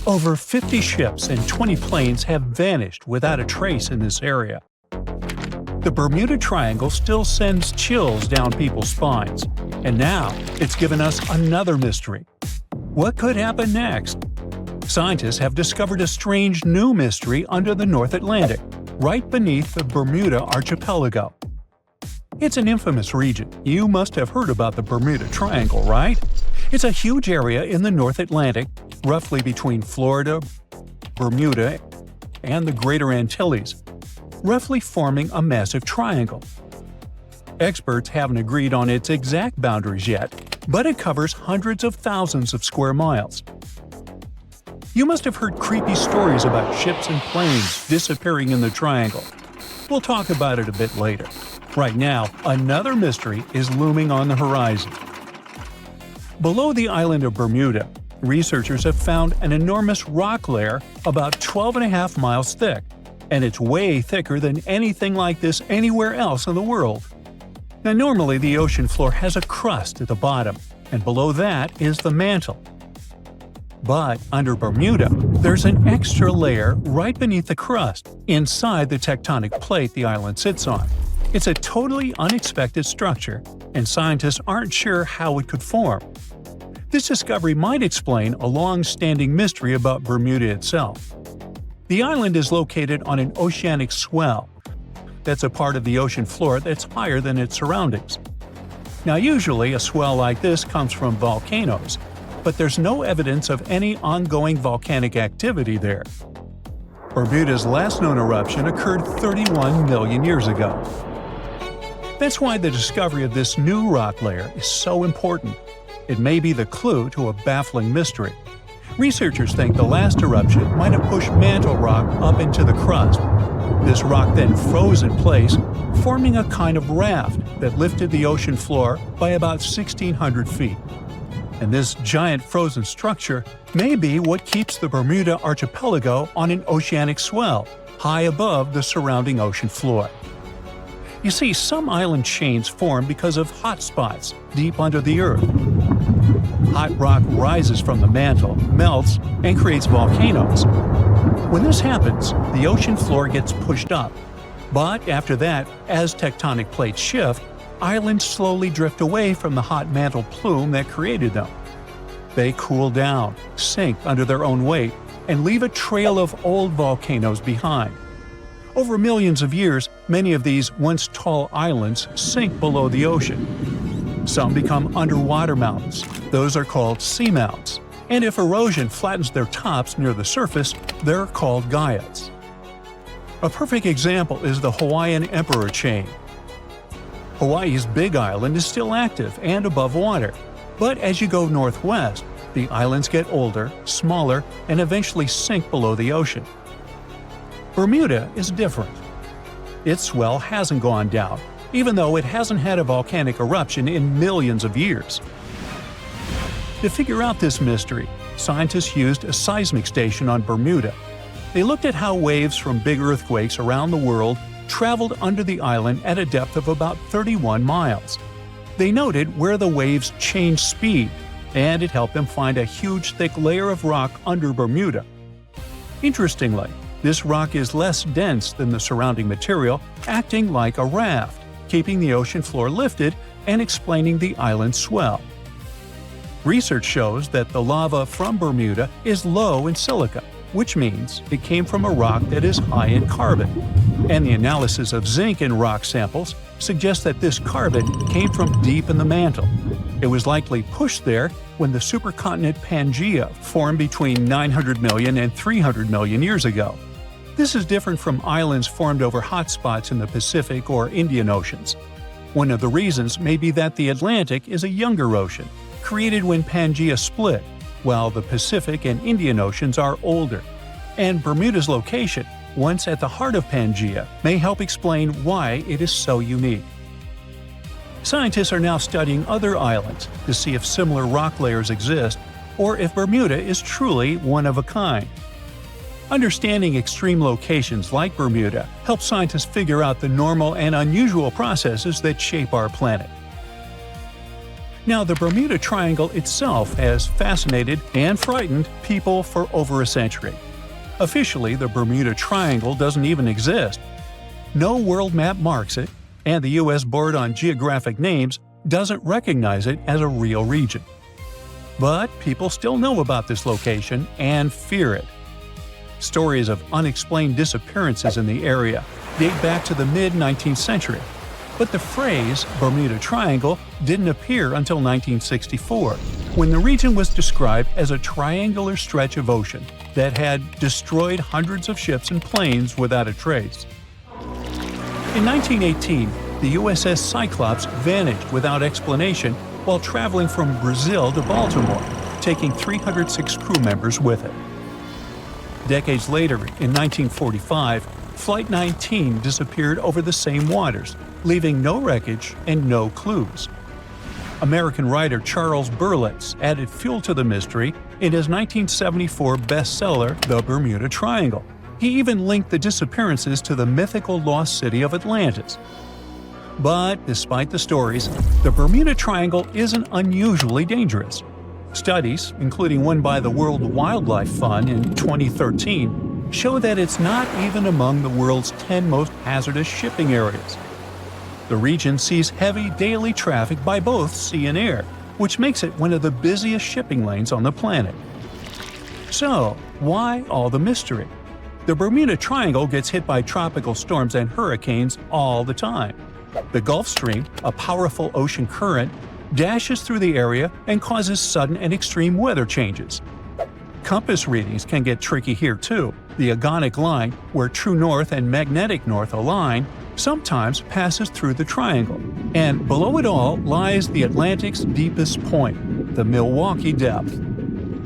Over 50 ships and 20 planes have vanished without a trace in this area. The Bermuda Triangle still sends chills down people's spines, and now it's given us another mystery. What could happen next? Scientists have discovered a strange new mystery under the North Atlantic, right beneath the Bermuda Archipelago. It's an infamous region. You must have heard about the Bermuda Triangle, right? It's a huge area in the North Atlantic, roughly between Florida, Bermuda, and the Greater Antilles, roughly forming a massive triangle. Experts haven't agreed on its exact boundaries yet, but it covers hundreds of thousands of square miles. You must have heard creepy stories about ships and planes disappearing in the triangle. We'll talk about it a bit later. Right now, another mystery is looming on the horizon. Below the island of Bermuda, researchers have found an enormous rock layer about 12.5 miles thick, and it's way thicker than anything like this anywhere else in the world. Now, normally the ocean floor has a crust at the bottom, and below that is the mantle. But under Bermuda, there's an extra layer right beneath the crust, inside the tectonic plate the island sits on. It's a totally unexpected structure, and scientists aren't sure how it could form. This discovery might explain a long-standing mystery about Bermuda itself. The island is located on an oceanic swell. That's a part of the ocean floor that's higher than its surroundings. Now, usually a swell like this comes from volcanoes, but there's no evidence of any ongoing volcanic activity there. Bermuda's last known eruption occurred 31 million years ago. That's why the discovery of this new rock layer is so important. It may be the clue to a baffling mystery. Researchers think the last eruption might have pushed mantle rock up into the crust. This rock then froze in place, forming a kind of raft that lifted the ocean floor by about 1,600 feet. And this giant frozen structure may be what keeps the Bermuda Archipelago on an oceanic swell, high above the surrounding ocean floor. You see, some island chains form because of hot spots deep under the earth. Hot rock rises from the mantle, melts, and creates volcanoes. When this happens, the ocean floor gets pushed up. But after that, as tectonic plates shift, islands slowly drift away from the hot mantle plume that created them. They cool down, sink under their own weight, and leave a trail of old volcanoes behind. Over millions of years, many of these once tall islands sink below the ocean. Some become underwater mountains. Those are called seamounts. And if erosion flattens their tops near the surface, they're called guyas. A perfect example is the Hawaiian Emperor chain. Hawaii's Big Island is still active and above water, but as you go northwest, the islands get older, smaller, and eventually sink below the ocean. Bermuda is different. Its swell hasn't gone down, even though it hasn't had a volcanic eruption in millions of years. To figure out this mystery, scientists used a seismic station on Bermuda. They looked at how waves from big earthquakes around the world traveled under the island at a depth of about 31 miles. They noted where the waves changed speed, and it helped them find a huge thick layer of rock under Bermuda. Interestingly, this rock is less dense than the surrounding material, acting like a raft, keeping the ocean floor lifted and explaining the island's swell. Research shows that the lava from Bermuda is low in silica, which means it came from a rock that is high in carbon. And the analysis of zinc in rock samples suggests that this carbon came from deep in the mantle. It was likely pushed there when the supercontinent Pangaea formed between 900 million and 300 million years ago. This is different from islands formed over hotspots in the Pacific or Indian Oceans. One of the reasons may be that the Atlantic is a younger ocean, created when Pangaea split, while the Pacific and Indian Oceans are older. And Bermuda's location, once at the heart of Pangaea, may help explain why it is so unique. Scientists are now studying other islands to see if similar rock layers exist or if Bermuda is truly one of a kind. Understanding extreme locations like Bermuda helps scientists figure out the normal and unusual processes that shape our planet. Now, the Bermuda Triangle itself has fascinated and frightened people for over a century. Officially, the Bermuda Triangle doesn't even exist. No world map marks it, and the U.S. Board on Geographic Names doesn't recognize it as a real region. But people still know about this location and fear it. Stories of unexplained disappearances in the area date back to the mid-19th century, but the phrase Bermuda Triangle didn't appear until 1964, when the region was described as a triangular stretch of ocean that had destroyed hundreds of ships and planes without a trace. In 1918, the USS Cyclops vanished without explanation while traveling from Brazil to Baltimore, taking 306 crew members with it. Decades later, in 1945, Flight 19 disappeared over the same waters, leaving no wreckage and no clues. American writer Charles Berlitz added fuel to the mystery in his 1974 bestseller, The Bermuda Triangle. He even linked the disappearances to the mythical lost city of Atlantis. But despite the stories, the Bermuda Triangle isn't unusually dangerous. Studies, including one by the World Wildlife Fund in 2013, show that it's not even among the world's 10 most hazardous shipping areas. The region sees heavy daily traffic by both sea and air, which makes it one of the busiest shipping lanes on the planet. So, why all the mystery? The Bermuda Triangle gets hit by tropical storms and hurricanes all the time. The Gulf Stream, a powerful ocean current, dashes through the area and causes sudden and extreme weather changes. Compass readings can get tricky here too. The agonic line, where true north and magnetic north align, sometimes passes through the triangle. And below it all lies the Atlantic's deepest point, the Milwaukee Depth.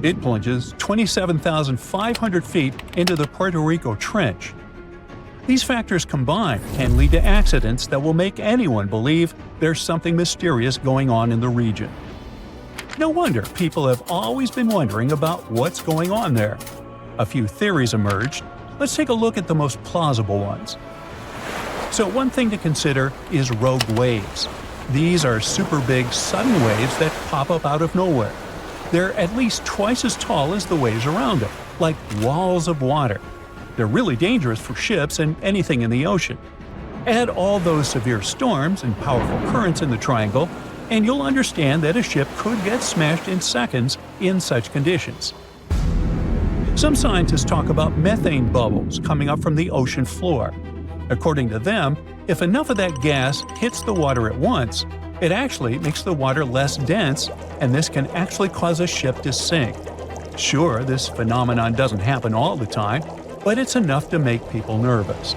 It plunges 27,500 feet into the Puerto Rico Trench. These factors combined can lead to accidents that will make anyone believe there's something mysterious going on in the region. No wonder people have always been wondering about what's going on there. A few theories emerged. Let's take a look at the most plausible ones. So one thing to consider is rogue waves. These are super big, sudden waves that pop up out of nowhere. They're at least twice as tall as the waves around them, like walls of water. They're really dangerous for ships and anything in the ocean. Add all those severe storms and powerful currents in the triangle, and you'll understand that a ship could get smashed in seconds in such conditions. Some scientists talk about methane bubbles coming up from the ocean floor. According to them, if enough of that gas hits the water at once, it actually makes the water less dense, and this can actually cause a ship to sink. Sure, this phenomenon doesn't happen all the time, but it's enough to make people nervous.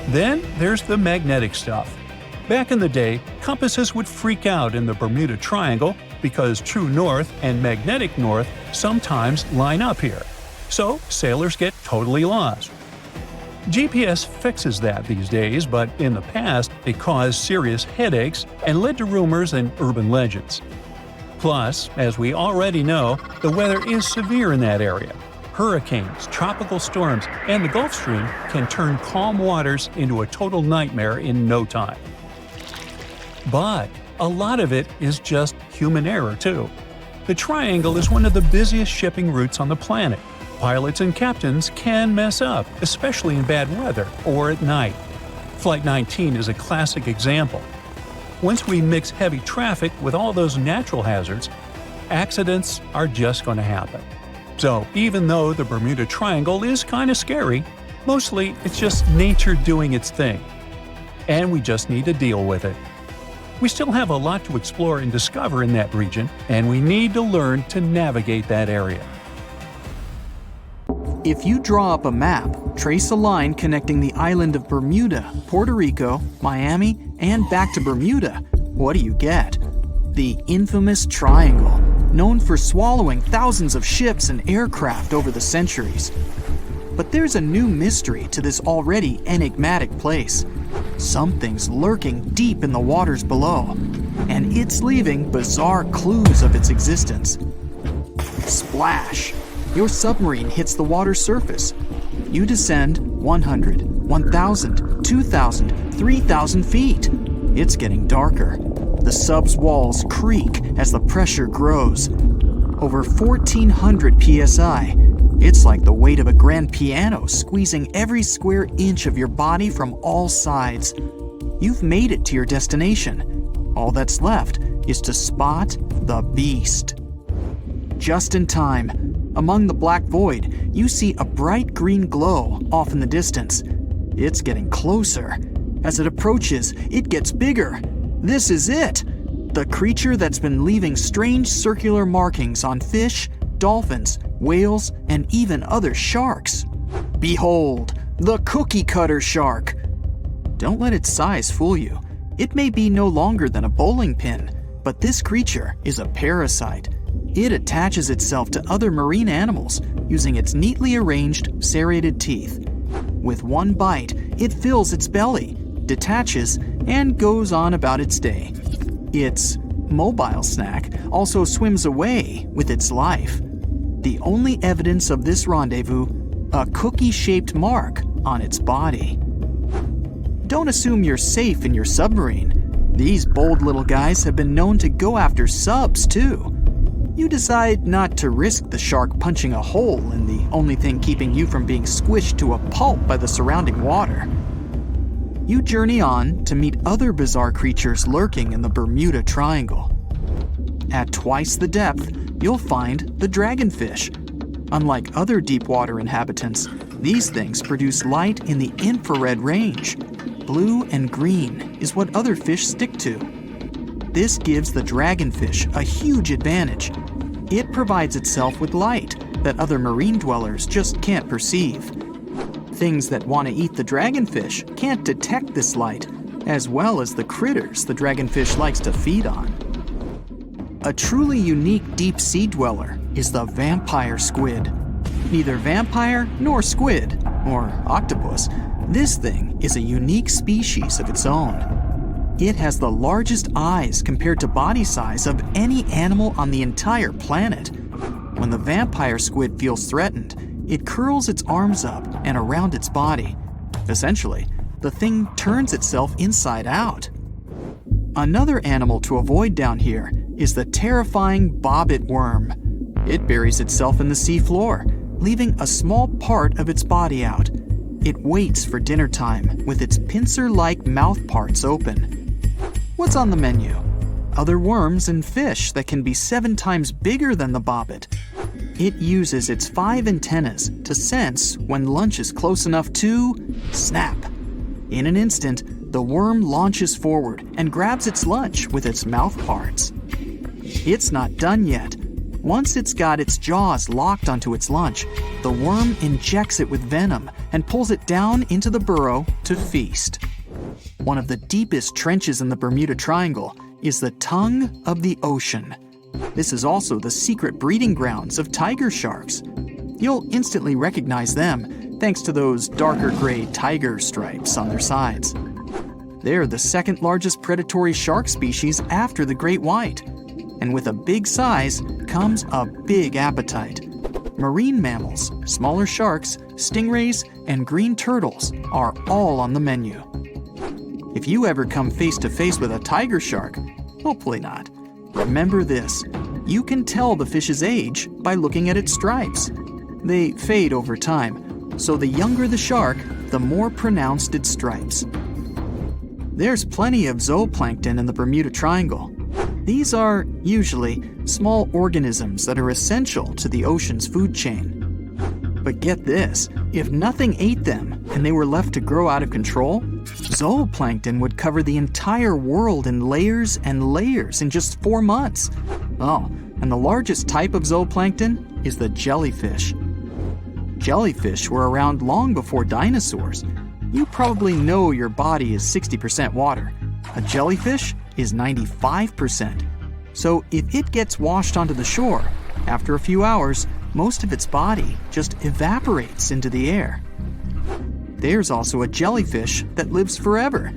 Then there's the magnetic stuff. Back in the day, compasses would freak out in the Bermuda Triangle because true north and magnetic north sometimes line up here. So sailors get totally lost. GPS fixes that these days, but in the past, it caused serious headaches and led to rumors and urban legends. Plus, as we already know, the weather is severe in that area. Hurricanes, tropical storms, and the Gulf Stream can turn calm waters into a total nightmare in no time. But a lot of it is just human error, too. The Triangle is one of the busiest shipping routes on the planet. Pilots and captains can mess up, especially in bad weather or at night. Flight 19 is a classic example. Once we mix heavy traffic with all those natural hazards, accidents are just going to happen. So even though the Bermuda Triangle is kind of scary, mostly it's just nature doing its thing. And we just need to deal with it. We still have a lot to explore and discover in that region, and we need to learn to navigate that area. If you draw up a map, trace a line connecting the island of Bermuda, Puerto Rico, Miami, and back to Bermuda, what do you get? The infamous Triangle, known for swallowing thousands of ships and aircraft over the centuries. But there's a new mystery to this already enigmatic place. Something's lurking deep in the waters below, and it's leaving bizarre clues of its existence. Splash! Your submarine hits the water surface. You descend 100, 1,000, 2,000, 3,000 feet. It's getting darker. The sub's walls creak as the pressure grows. Over 1,400 psi. It's like the weight of a grand piano squeezing every square inch of your body from all sides. You've made it to your destination. All that's left is to spot the beast. Just in time, among the black void, you see a bright green glow off in the distance. It's getting closer. As it approaches, it gets bigger. This is it! The creature that's been leaving strange circular markings on fish, dolphins, whales, and even other sharks. Behold, the cookie cutter shark! Don't let its size fool you. It may be no longer than a bowling pin, but this creature is a parasite. It attaches itself to other marine animals using its neatly arranged serrated teeth. With one bite, it fills its belly, detaches, and goes on about its day. Its mobile snack also swims away with its life. The only evidence of this rendezvous, a cookie-shaped mark on its body. Don't assume you're safe in your submarine. These bold little guys have been known to go after subs too. You decide not to risk the shark punching a hole in the only thing keeping you from being squished to a pulp by the surrounding water. You journey on to meet other bizarre creatures lurking in the Bermuda Triangle. At twice the depth, you'll find the dragonfish. Unlike other deep water inhabitants, these things produce light in the infrared range. Blue and green is what other fish stick to. This gives the dragonfish a huge advantage. It provides itself with light that other marine dwellers just can't perceive. Things that want to eat the dragonfish can't detect this light, as well as the critters the dragonfish likes to feed on. A truly unique deep-sea dweller is the vampire squid. Neither vampire nor squid, or octopus, this thing is a unique species of its own. It has the largest eyes compared to body size of any animal on the entire planet. When the vampire squid feels threatened, it curls its arms up and around its body. Essentially, the thing turns itself inside out. Another animal to avoid down here is the terrifying bobbit worm. It buries itself in the seafloor, leaving a small part of its body out. It waits for dinner time with its pincer-like mouth parts open. What's on the menu? Other worms and fish that can be 7 times bigger than the bobbit. It uses its 5 antennas to sense when lunch is close enough to snap. In an instant, the worm launches forward and grabs its lunch with its mouth parts. It's not done yet. Once it's got its jaws locked onto its lunch, the worm injects it with venom and pulls it down into the burrow to feast. One of the deepest trenches in the Bermuda Triangle is the tongue of the ocean. This is also the secret breeding grounds of tiger sharks. You'll instantly recognize them thanks to those darker gray tiger stripes on their sides. They're the second largest predatory shark species after the great white. And with a big size comes a big appetite. Marine mammals, smaller sharks, stingrays, and green turtles are all on the menu. If you ever come face to face with a tiger shark, hopefully not, remember this: you can tell the fish's age by looking at its stripes. They fade over time, so the younger the shark, the more pronounced its stripes. There's plenty of zooplankton in the Bermuda Triangle. These are, usually, small organisms that are essential to the ocean's food chain. But get this, if nothing ate them and they were left to grow out of control, zooplankton would cover the entire world in layers and layers in just 4 months. Oh, and the largest type of zooplankton is the jellyfish. Jellyfish were around long before dinosaurs. You probably know your body is 60% water. A jellyfish is 95%. So if it gets washed onto the shore, after a few hours, most of its body just evaporates into the air. There's also a jellyfish that lives forever.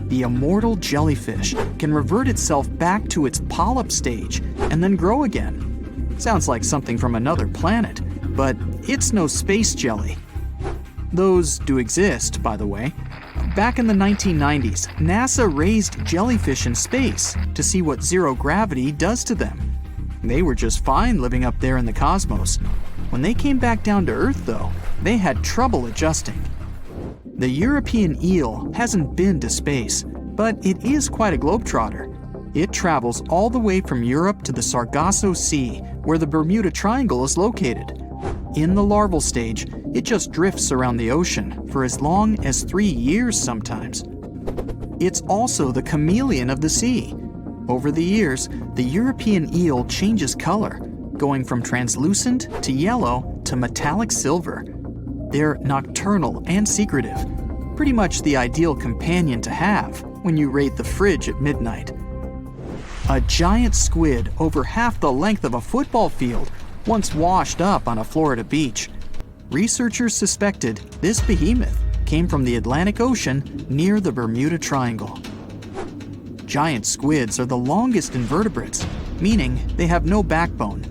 The immortal jellyfish can revert itself back to its polyp stage and then grow again. Sounds like something from another planet, but it's no space jelly. Those do exist, by the way. Back in the 1990s, NASA raised jellyfish in space to see what zero gravity does to them. They were just fine living up there in the cosmos. When they came back down to Earth, though, they had trouble adjusting. The European eel hasn't been to space, but it is quite a globetrotter. It travels all the way from Europe to the Sargasso Sea, where the Bermuda Triangle is located. In the larval stage, it just drifts around the ocean for as long as 3 years sometimes. It's also the chameleon of the sea. Over the years, the European eel changes color, going from translucent to yellow to metallic silver. They're nocturnal and secretive, pretty much the ideal companion to have when you raid the fridge at midnight. A giant squid over half the length of a football field once washed up on a Florida beach. Researchers suspected this behemoth came from the Atlantic Ocean near the Bermuda Triangle. Giant squids are the longest invertebrates, meaning they have no backbone.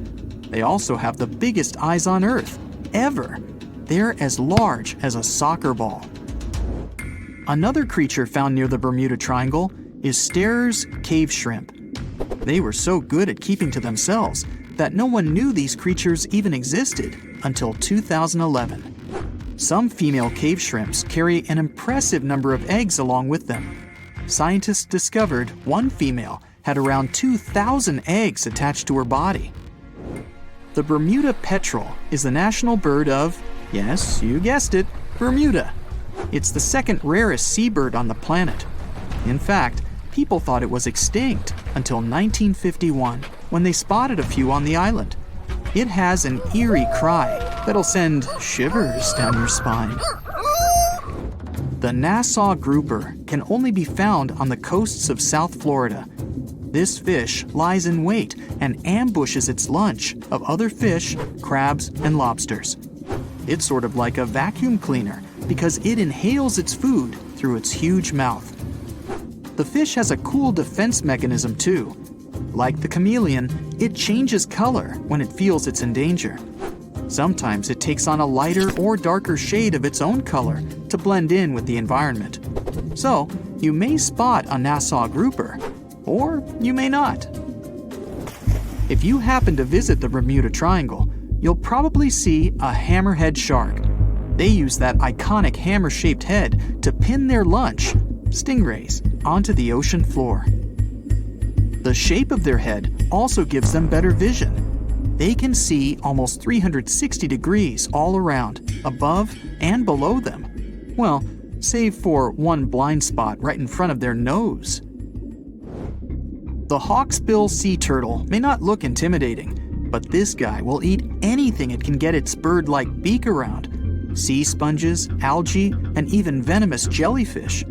They also have the biggest eyes on Earth, ever. They're as large as a soccer ball. Another creature found near the Bermuda Triangle is Sterer's cave shrimp. They were so good at keeping to themselves that no one knew these creatures even existed until 2011. Some female cave shrimps carry an impressive number of eggs along with them. Scientists discovered one female had around 2,000 eggs attached to her body. The Bermuda petrel is the national bird of, yes, you guessed it, Bermuda. It's the second rarest seabird on the planet. In fact, people thought it was extinct until 1951, when they spotted a few on the island. It has an eerie cry that'll send shivers down your spine. The Nassau grouper can only be found on the coasts of South Florida. This fish lies in wait and ambushes its lunch of other fish, crabs, and lobsters. It's sort of like a vacuum cleaner because it inhales its food through its huge mouth. The fish has a cool defense mechanism too. Like the chameleon, it changes color when it feels it's in danger. Sometimes it takes on a lighter or darker shade of its own color to blend in with the environment. So, you may spot a Nassau grouper, or you may not. If you happen to visit the Bermuda Triangle, you'll probably see a hammerhead shark. They use that iconic hammer-shaped head to pin their lunch, stingrays, onto the ocean floor. The shape of their head also gives them better vision. They can see almost 360 degrees all around, above and below them. Well, save for one blind spot right in front of their nose. The hawksbill sea turtle may not look intimidating, but this guy will eat anything it can get its bird-like beak around. Sea sponges, algae, and even venomous jellyfish.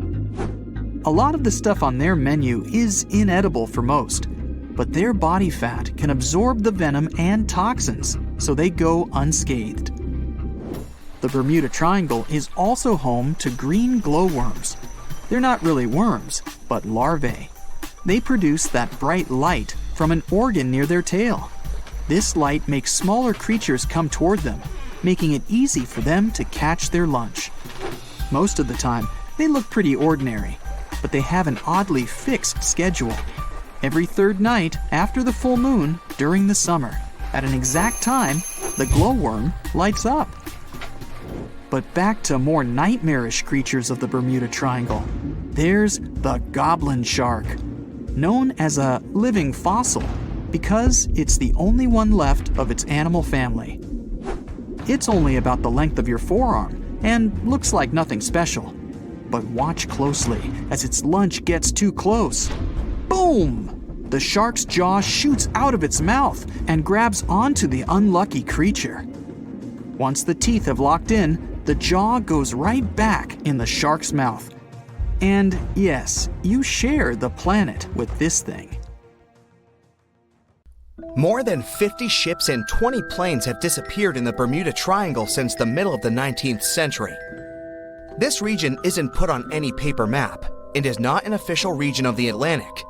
A lot of the stuff on their menu is inedible for most, but their body fat can absorb the venom and toxins, so they go unscathed. The Bermuda Triangle is also home to green glowworms. They're not really worms, but larvae. They produce that bright light from an organ near their tail. This light makes smaller creatures come toward them, making it easy for them to catch their lunch. Most of the time, they look pretty ordinary, but they have an oddly fixed schedule. Every third night after the full moon during the summer, at an exact time, the glowworm lights up. But back to more nightmarish creatures of the Bermuda Triangle. There's the goblin shark, known as a living fossil because it's the only one left of its animal family. It's only about the length of your forearm and looks like nothing special. But watch closely as its lunch gets too close. Boom! The shark's jaw shoots out of its mouth and grabs onto the unlucky creature. Once the teeth have locked in, the jaw goes right back in the shark's mouth. And yes, you share the planet with this thing. More than 50 ships and 20 planes have disappeared in the Bermuda Triangle since the middle of the 19th century. This region isn't put on any paper map and is not an official region of the Atlantic.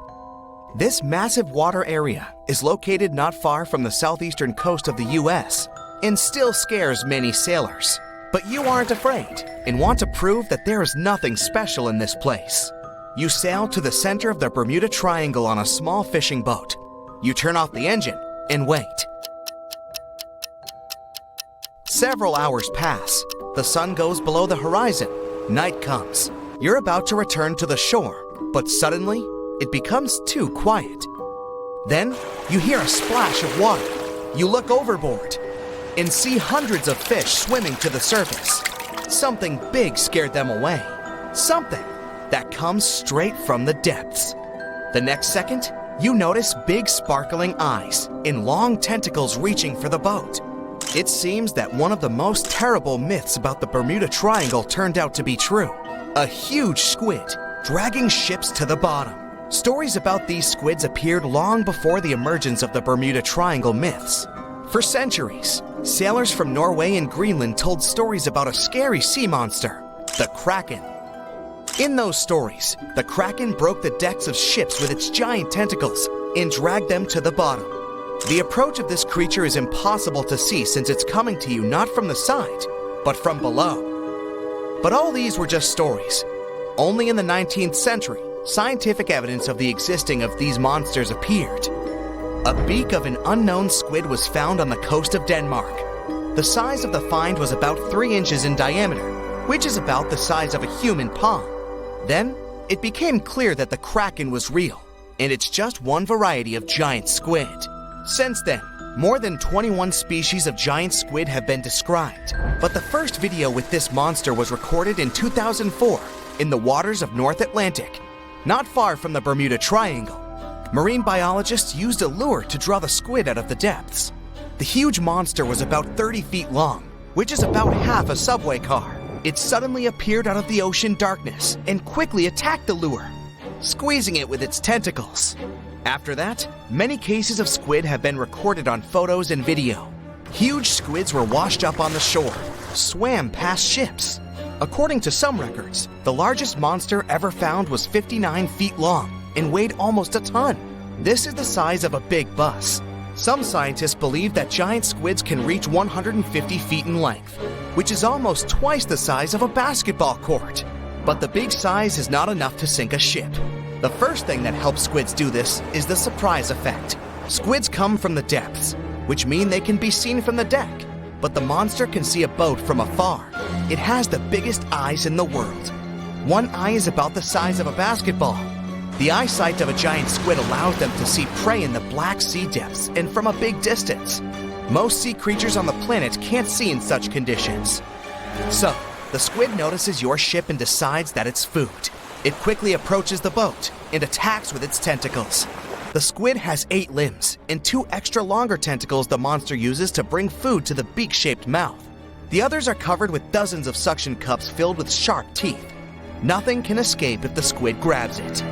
This massive water area is located not far from the southeastern coast of the US and still scares many sailors. But you aren't afraid and want to prove that there is nothing special in this place. You sail to the center of the Bermuda Triangle on a small fishing boat. You turn off the engine and wait. Several hours pass. The sun goes below the horizon. Night comes. You're about to return to the shore, but suddenly, it becomes too quiet. Then, you hear a splash of water. You look overboard and see hundreds of fish swimming to the surface. Something big scared them away. Something that comes straight from the depths. The next second, you notice big sparkling eyes and long tentacles reaching for the boat. It seems that one of the most terrible myths about the Bermuda Triangle turned out to be true. A huge squid dragging ships to the bottom. Stories about these squids appeared long before the emergence of the Bermuda Triangle myths. For centuries, sailors from Norway and Greenland told stories about a scary sea monster, the Kraken. In those stories, the Kraken broke the decks of ships with its giant tentacles and dragged them to the bottom. The approach of this creature is impossible to see since it's coming to you not from the side, but from below. But all these were just stories. Only in the 19th century, scientific evidence of the existing of these monsters appeared. A beak of an unknown squid was found on the coast of Denmark. The size of the find was about 3 inches in diameter, which is about the size of a human palm. Then, it became clear that the Kraken was real, and it's just one variety of giant squid. Since then, more than 21 species of giant squid have been described, but the first video with this monster was recorded in 2004 in the waters of North Atlantic, not far from the Bermuda Triangle. Marine biologists used a lure to draw the squid out of the depths. The huge monster was about 30 feet long, which is about half a subway car. It suddenly appeared out of the ocean darkness and quickly attacked the lure, squeezing it with its tentacles. After that, many cases of squid have been recorded on photos and video. Huge squids were washed up on the shore, swam past ships. According to some records, the largest monster ever found was 59 feet long and weighed almost a ton. This is the size of a big bus. Some scientists believe that giant squids can reach 150 feet in length, which is almost twice the size of a basketball court. But the big size is not enough to sink a ship. The first thing that helps squids do this is the surprise effect. Squids come from the depths, which mean they can be seen from the deck, but the monster can see a boat from afar. It has the biggest eyes in the world. One eye is about the size of a basketball. The eyesight of a giant squid allows them to see prey in the Black Sea depths and from a big distance. Most sea creatures on the planet can't see in such conditions. So, the squid notices your ship and decides that it's food. It quickly approaches the boat and attacks with its tentacles. The squid has 8 limbs and 2 extra longer tentacles the monster uses to bring food to the beak-shaped mouth. The others are covered with dozens of suction cups filled with sharp teeth. Nothing can escape if the squid grabs it.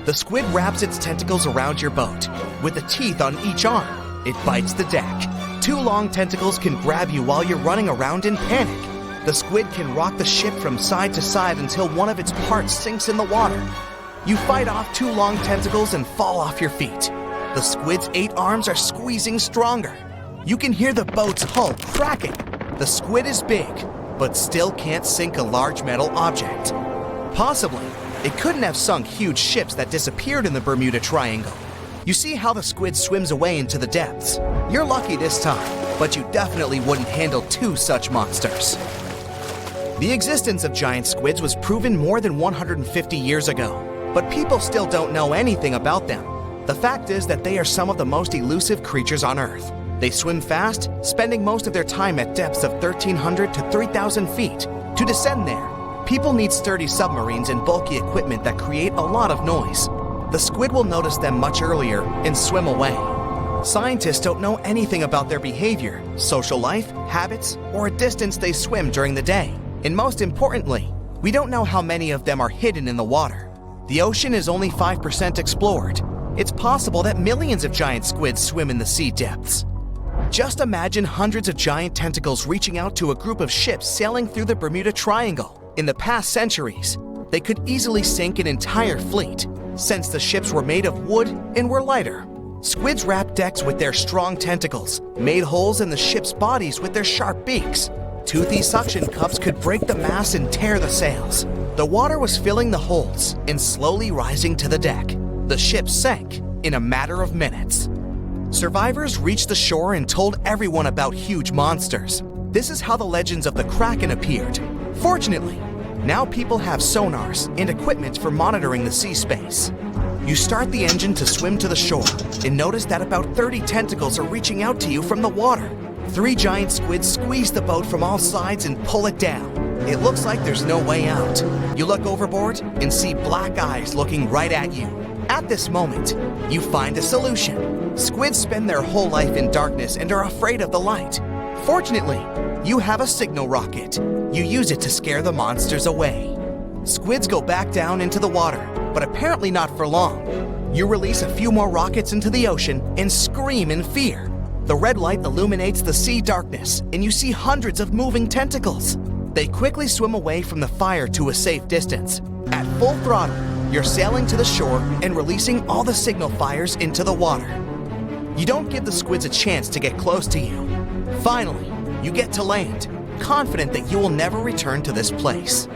The squid wraps its tentacles around your boat. With the teeth on each arm, it bites the deck. 2 long tentacles can grab you while you're running around in panic. The squid can rock the ship from side to side until one of its parts sinks in the water. You fight off 2 long tentacles and fall off your feet. The squid's 8 arms are squeezing stronger. You can hear the boat's hull cracking. The squid is big, but still can't sink a large metal object. Possibly, it couldn't have sunk huge ships that disappeared in the Bermuda Triangle. You see how the squid swims away into the depths. You're lucky this time, but you definitely wouldn't handle 2 such monsters. The existence of giant squids was proven more than 150 years ago, but people still don't know anything about them. The fact is that they are some of the most elusive creatures on Earth. They swim fast, spending most of their time at depths of 1,300 to 3,000 feet. To descend there, people need sturdy submarines and bulky equipment that create a lot of noise. The squid will notice them much earlier and swim away. Scientists don't know anything about their behavior, social life, habits, or a distance they swim during the day. And most importantly, we don't know how many of them are hidden in the water. The ocean is only 5% explored. It's possible that millions of giant squids swim in the sea depths. Just imagine hundreds of giant tentacles reaching out to a group of ships sailing through the Bermuda Triangle. In the past centuries, they could easily sink an entire fleet, since the ships were made of wood and were lighter. Squids wrapped decks with their strong tentacles, made holes in the ship's bodies with their sharp beaks. Toothy suction cups could break the mast and tear the sails. The water was filling the holds and slowly rising to the deck. The ship sank in a matter of minutes. Survivors reached the shore and told everyone about huge monsters. This is how the legends of the Kraken appeared. Fortunately, now people have sonars and equipment for monitoring the sea space. You start the engine to swim to the shore and notice that about 30 tentacles are reaching out to you from the water. 3 giant squids squeeze the boat from all sides and pull it down. It looks like there's no way out. You look overboard and see black eyes looking right at you. At this moment, you find a solution. Squids spend their whole life in darkness and are afraid of the light. Fortunately, you have a signal rocket. You use it to scare the monsters away. Squids go back down into the water, but apparently not for long. You release a few more rockets into the ocean and scream in fear. The red light illuminates the sea darkness, and you see hundreds of moving tentacles. They quickly swim away from the fire to a safe distance. At full throttle, you're sailing to the shore and releasing all the signal fires into the water. You don't give the squids a chance to get close to you. Finally, you get to land, confident that you will never return to this place.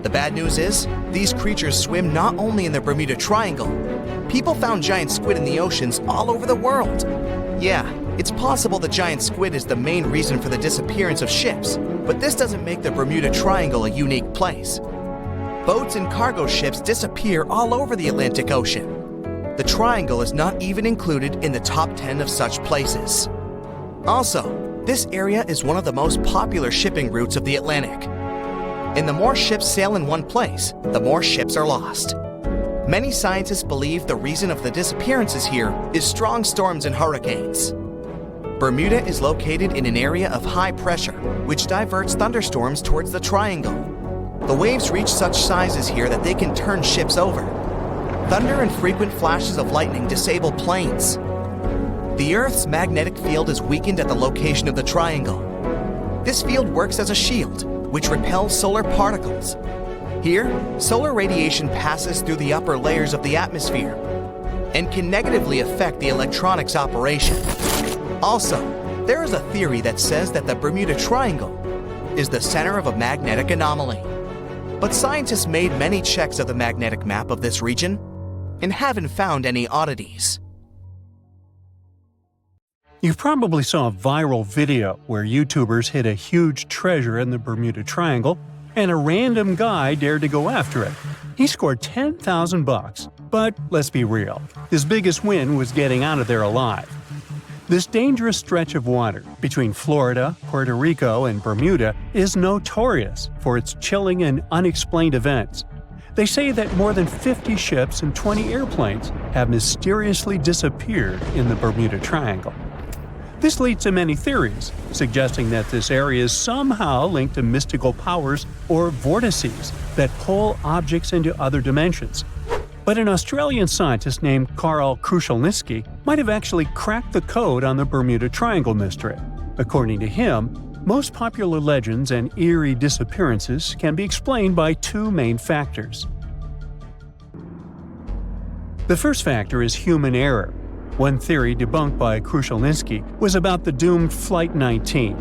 The bad news is, these creatures swim not only in the Bermuda Triangle. People found giant squid in the oceans all over the world. Yeah, it's possible the giant squid is the main reason for the disappearance of ships, but this doesn't make the Bermuda Triangle a unique place. Boats and cargo ships disappear all over the Atlantic Ocean. The Triangle is not even included in the top 10 of such places. Also, this area is one of the most popular shipping routes of the Atlantic. And the more ships sail in one place, the more ships are lost. Many scientists believe the reason of the disappearances here is strong storms and hurricanes. Bermuda is located in an area of high pressure, which diverts thunderstorms towards the Triangle. The waves reach such sizes here that they can turn ships over. Thunder and frequent flashes of lightning disable planes. The Earth's magnetic field is weakened at the location of the Triangle. This field works as a shield, which repels solar particles. Here, solar radiation passes through the upper layers of the atmosphere and can negatively affect the electronics operation. Also, there is a theory that says that the Bermuda Triangle is the center of a magnetic anomaly. But scientists made many checks of the magnetic map of this region and haven't found any oddities. You probably saw a viral video where YouTubers hid a huge treasure in the Bermuda Triangle, and a random guy dared to go after it. He scored $10,000, but let's be real, his biggest win was getting out of there alive. This dangerous stretch of water between Florida, Puerto Rico, and Bermuda is notorious for its chilling and unexplained events. They say that more than 50 ships and 20 airplanes have mysteriously disappeared in the Bermuda Triangle. This leads to many theories, suggesting that this area is somehow linked to mystical powers or vortices that pull objects into other dimensions. But an Australian scientist named Karl Kruszelnicki might have actually cracked the code on the Bermuda Triangle mystery. According to him, most popular legends and eerie disappearances can be explained by 2 main factors. The first factor is human error. One theory debunked by Kruszelnicki was about the doomed Flight 19.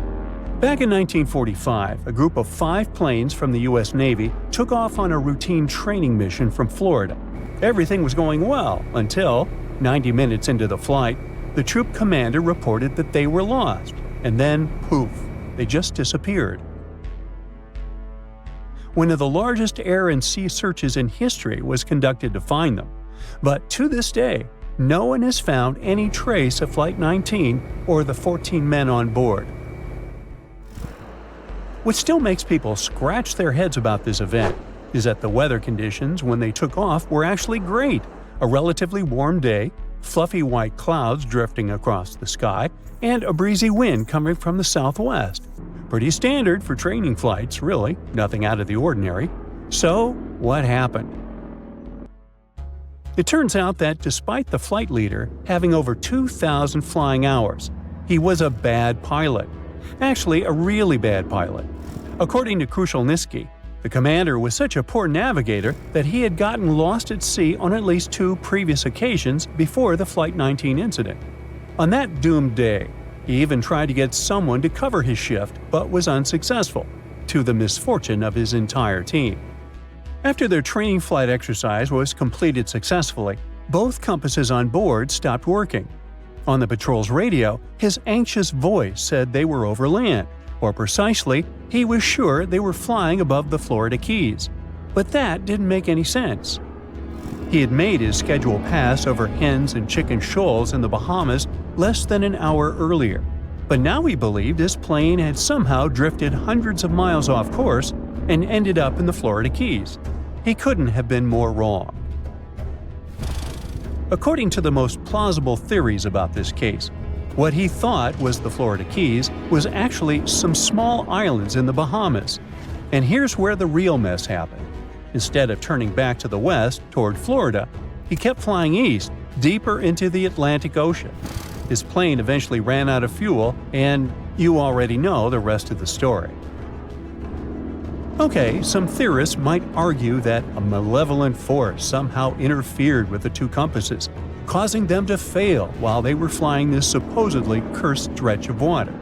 Back in 1945, a group of 5 planes from the U.S. Navy took off on a routine training mission from Florida. Everything was going well until, 90 minutes into the flight, the troop commander reported that they were lost, and then, poof, they just disappeared. One of the largest air and sea searches in history was conducted to find them, but to this day, no one has found any trace of Flight 19 or the 14 men on board. What still makes people scratch their heads about this event is that the weather conditions when they took off were actually great. A relatively warm day, fluffy white clouds drifting across the sky, and a breezy wind coming from the southwest. Pretty standard for training flights, really, nothing out of the ordinary. So, what happened? It turns out that despite the flight leader having over 2,000 flying hours, he was a bad pilot. Actually, a really bad pilot. According to Kruszelnicki, the commander was such a poor navigator that he had gotten lost at sea on at least 2 previous occasions before the Flight 19 incident. On that doomed day, He even tried to get someone to cover his shift, but was unsuccessful, to the misfortune of his entire team. After their training flight exercise was completed successfully, both compasses on board stopped working. On the patrol's radio, his anxious voice said they were over land, or precisely, he was sure they were flying above the Florida Keys. But that didn't make any sense. He had made his scheduled pass over hens and chicken shoals in the Bahamas less than an hour earlier, but now he believed his plane had somehow drifted hundreds of miles off course and ended up in the Florida Keys. He couldn't have been more wrong. According to the most plausible theories about this case, what he thought was the Florida Keys was actually some small islands in the Bahamas. And here's where the real mess happened. Instead of turning back to the west, toward Florida, he kept flying east, deeper into the Atlantic Ocean. His plane eventually ran out of fuel, and you already know the rest of the story. Okay, some theorists might argue that a malevolent force somehow interfered with the two compasses, causing them to fail while they were flying this supposedly cursed stretch of water.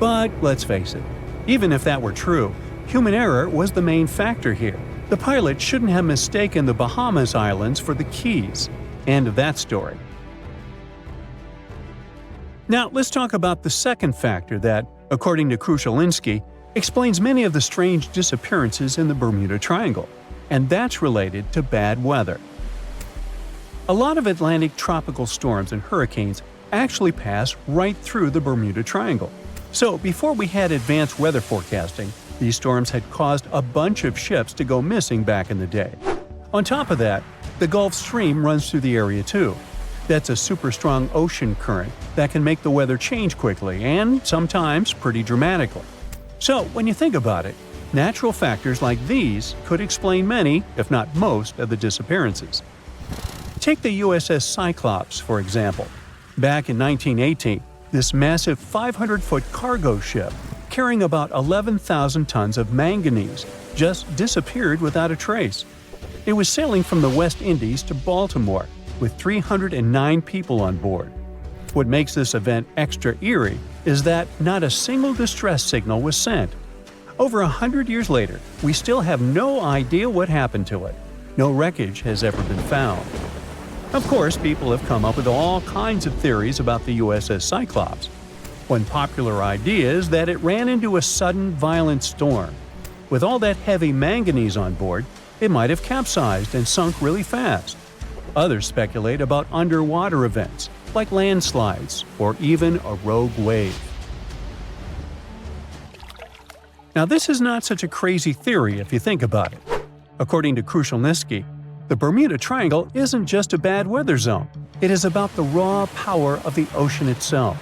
But let's face it, even if that were true, human error was the main factor here. The pilot shouldn't have mistaken the Bahamas Islands for the Keys. End of that story. Now, let's talk about the second factor that, according to Krushelinski, explains many of the strange disappearances in the Bermuda Triangle, and that's related to bad weather. A lot of Atlantic tropical storms and hurricanes actually pass right through the Bermuda Triangle. So, before we had advanced weather forecasting, these storms had caused a bunch of ships to go missing back in the day. On top of that, the Gulf Stream runs through the area too. That's a super strong ocean current that can make the weather change quickly and sometimes pretty dramatically. So, when you think about it, natural factors like these could explain many, if not most, of the disappearances. Take the USS Cyclops, for example. Back in 1918, this massive 500-foot cargo ship, carrying about 11,000 tons of manganese, just disappeared without a trace. It was sailing from the West Indies to Baltimore, with 309 people on board. What makes this event extra eerie is that not a single distress signal was sent. Over 100 years later, we still have no idea what happened to it. No wreckage has ever been found. Of course, people have come up with all kinds of theories about the USS Cyclops. One popular idea is that it ran into a sudden, violent storm. With all that heavy manganese on board, it might have capsized and sunk really fast. Others speculate about underwater events, like landslides or even a rogue wave. Now, this is not such a crazy theory if you think about it. According to Krushelinski, the Bermuda Triangle isn't just a bad weather zone. It is about the raw power of the ocean itself.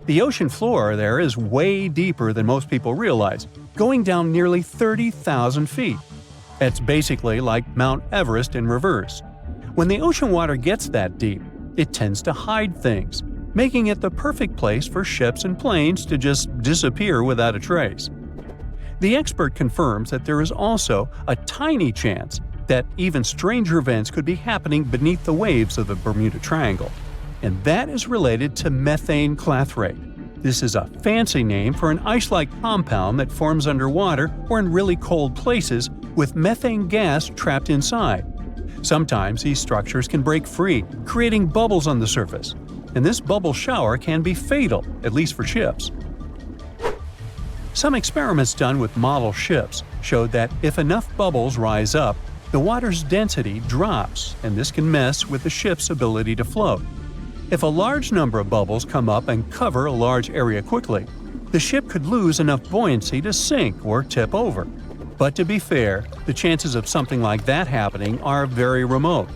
The ocean floor there is way deeper than most people realize, going down nearly 30,000 feet. That's basically like Mount Everest in reverse. When the ocean water gets that deep, it tends to hide things, making it the perfect place for ships and planes to just disappear without a trace. The expert confirms that there is also a tiny chance that even stranger events could be happening beneath the waves of the Bermuda Triangle, and that is related to methane clathrate. This is a fancy name for an ice-like compound that forms underwater or in really cold places with methane gas trapped inside. Sometimes these structures can break free, creating bubbles on the surface, and this bubble shower can be fatal, at least for ships. Some experiments done with model ships showed that if enough bubbles rise up, the water's density drops, and this can mess with the ship's ability to float. If a large number of bubbles come up and cover a large area quickly, the ship could lose enough buoyancy to sink or tip over. But to be fair, the chances of something like that happening are very remote.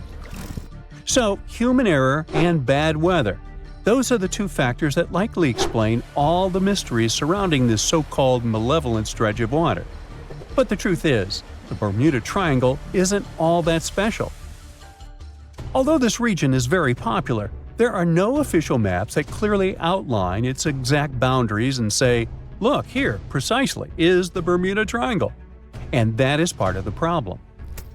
So, human error and bad weather. Those are the two factors that likely explain all the mysteries surrounding this so-called malevolent stretch of water. But the truth is, the Bermuda Triangle isn't all that special. Although this region is very popular, there are no official maps that clearly outline its exact boundaries and say, look, here, precisely, is the Bermuda Triangle. And that is part of the problem.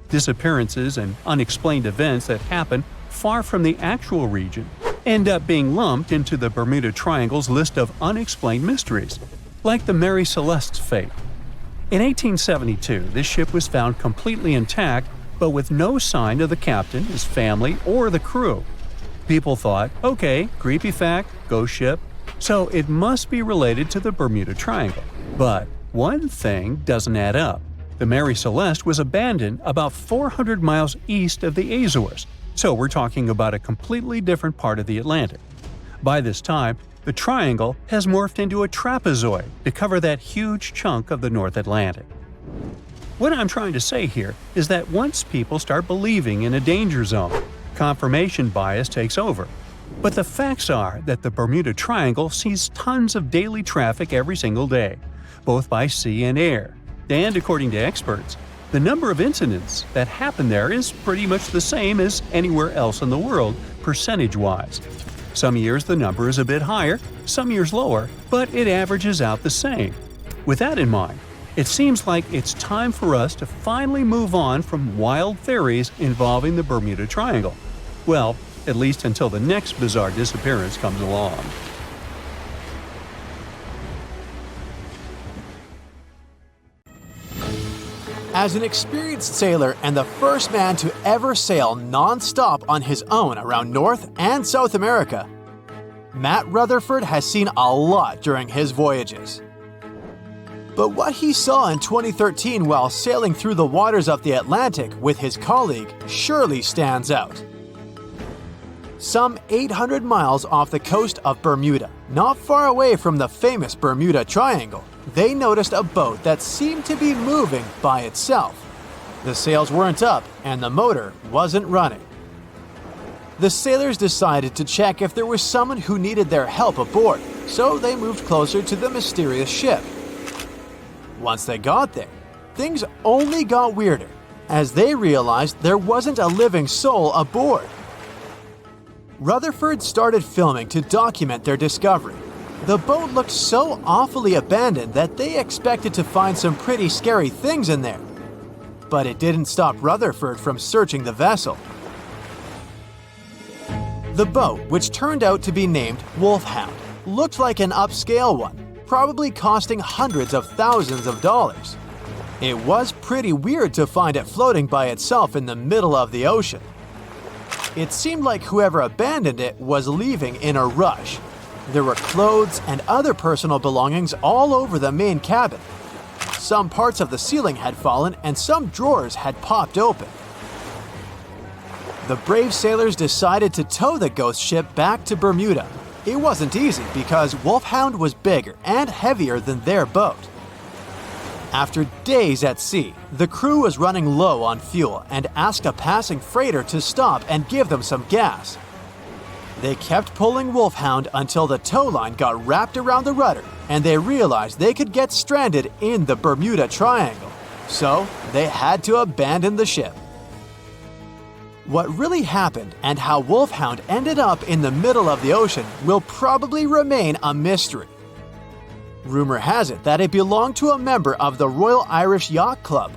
Disappearances and unexplained events that happen far from the actual region end up being lumped into the Bermuda Triangle's list of unexplained mysteries, like the Mary Celeste's fate. In 1872, this ship was found completely intact, but with no sign of the captain, his family, or the crew. People thought, okay, creepy fact, ghost ship, so it must be related to the Bermuda Triangle. But one thing doesn't add up. The Mary Celeste was abandoned about 400 miles east of the Azores, so we're talking about a completely different part of the Atlantic. By this time, the triangle has morphed into a trapezoid to cover that huge chunk of the North Atlantic. What I'm trying to say here is that once people start believing in a danger zone, confirmation bias takes over. But the facts are that the Bermuda Triangle sees tons of daily traffic every single day, both by sea and air. And according to experts, the number of incidents that happen there is pretty much the same as anywhere else in the world, percentage-wise. Some years the number is a bit higher, some years lower, but it averages out the same. With that in mind, it seems like it's time for us to finally move on from wild theories involving the Bermuda Triangle. Well, at least until the next bizarre disappearance comes along. As an experienced sailor and the first man to ever sail non-stop on his own around North and South America, Matt Rutherford has seen a lot during his voyages. But what he saw in 2013 while sailing through the waters of the Atlantic with his colleague surely stands out. Some 800 miles off the coast of Bermuda, not far away from the famous Bermuda Triangle, they noticed a boat that seemed to be moving by itself. The sails weren't up and the motor wasn't running. The sailors decided to check if there was someone who needed their help aboard, so they moved closer to the mysterious ship. Once they got there, things only got weirder, as they realized there wasn't a living soul aboard. Rutherford started filming to document their discovery. The boat looked so awfully abandoned that they expected to find some pretty scary things in there. But it didn't stop Rutherford from searching the vessel. The boat, which turned out to be named Wolfhound, looked like an upscale one, probably costing hundreds of thousands of dollars. It was pretty weird to find it floating by itself in the middle of the ocean. It seemed like whoever abandoned it was leaving in a rush. There were clothes and other personal belongings all over the main cabin. Some parts of the ceiling had fallen and some drawers had popped open. The brave sailors decided to tow the ghost ship back to Bermuda. It wasn't easy because Wolfhound was bigger and heavier than their boat. After days at sea, the crew was running low on fuel and asked a passing freighter to stop and give them some gas. They kept pulling Wolfhound until the tow line got wrapped around the rudder and they realized they could get stranded in the Bermuda Triangle. So they had to abandon the ship. What really happened and how Wolfhound ended up in the middle of the ocean will probably remain a mystery. Rumor has it that it belonged to a member of the Royal Irish Yacht Club.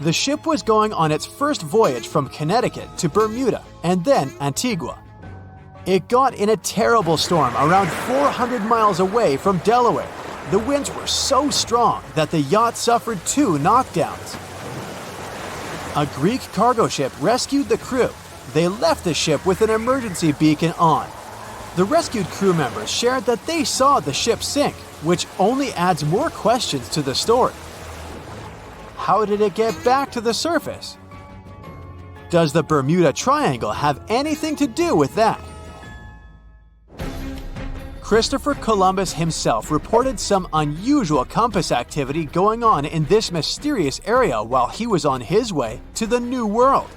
The ship was going on its first voyage from Connecticut to Bermuda and then Antigua. It got in a terrible storm around 400 miles away from Delaware. The winds were so strong that the yacht suffered 2 knockdowns. A Greek cargo ship rescued the crew. They left the ship with an emergency beacon on. The rescued crew members shared that they saw the ship sink, which only adds more questions to the story. How did it get back to the surface? Does the Bermuda Triangle have anything to do with that? Christopher Columbus himself reported some unusual compass activity going on in this mysterious area while he was on his way to the New World.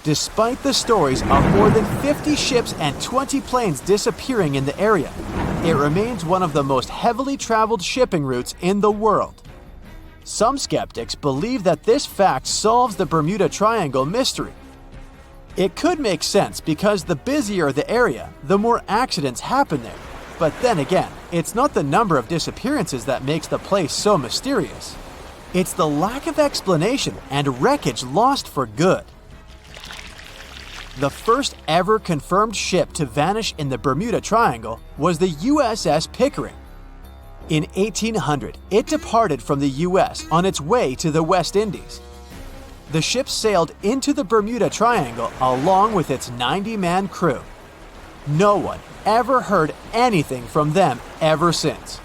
Despite the stories of more than 50 ships and 20 planes disappearing in the area, it remains one of the most heavily traveled shipping routes in the world. Some skeptics believe that this fact solves the Bermuda Triangle mystery. It could make sense because the busier the area, the more accidents happen there. But then again, it's not the number of disappearances that makes the place so mysterious. It's the lack of explanation and wreckage lost for good. The first ever confirmed ship to vanish in the Bermuda Triangle was the USS Pickering. In 1800, it departed from the US on its way to the West Indies. The ship sailed into the Bermuda Triangle along with its 90-man crew. No one ever heard anything from them ever since.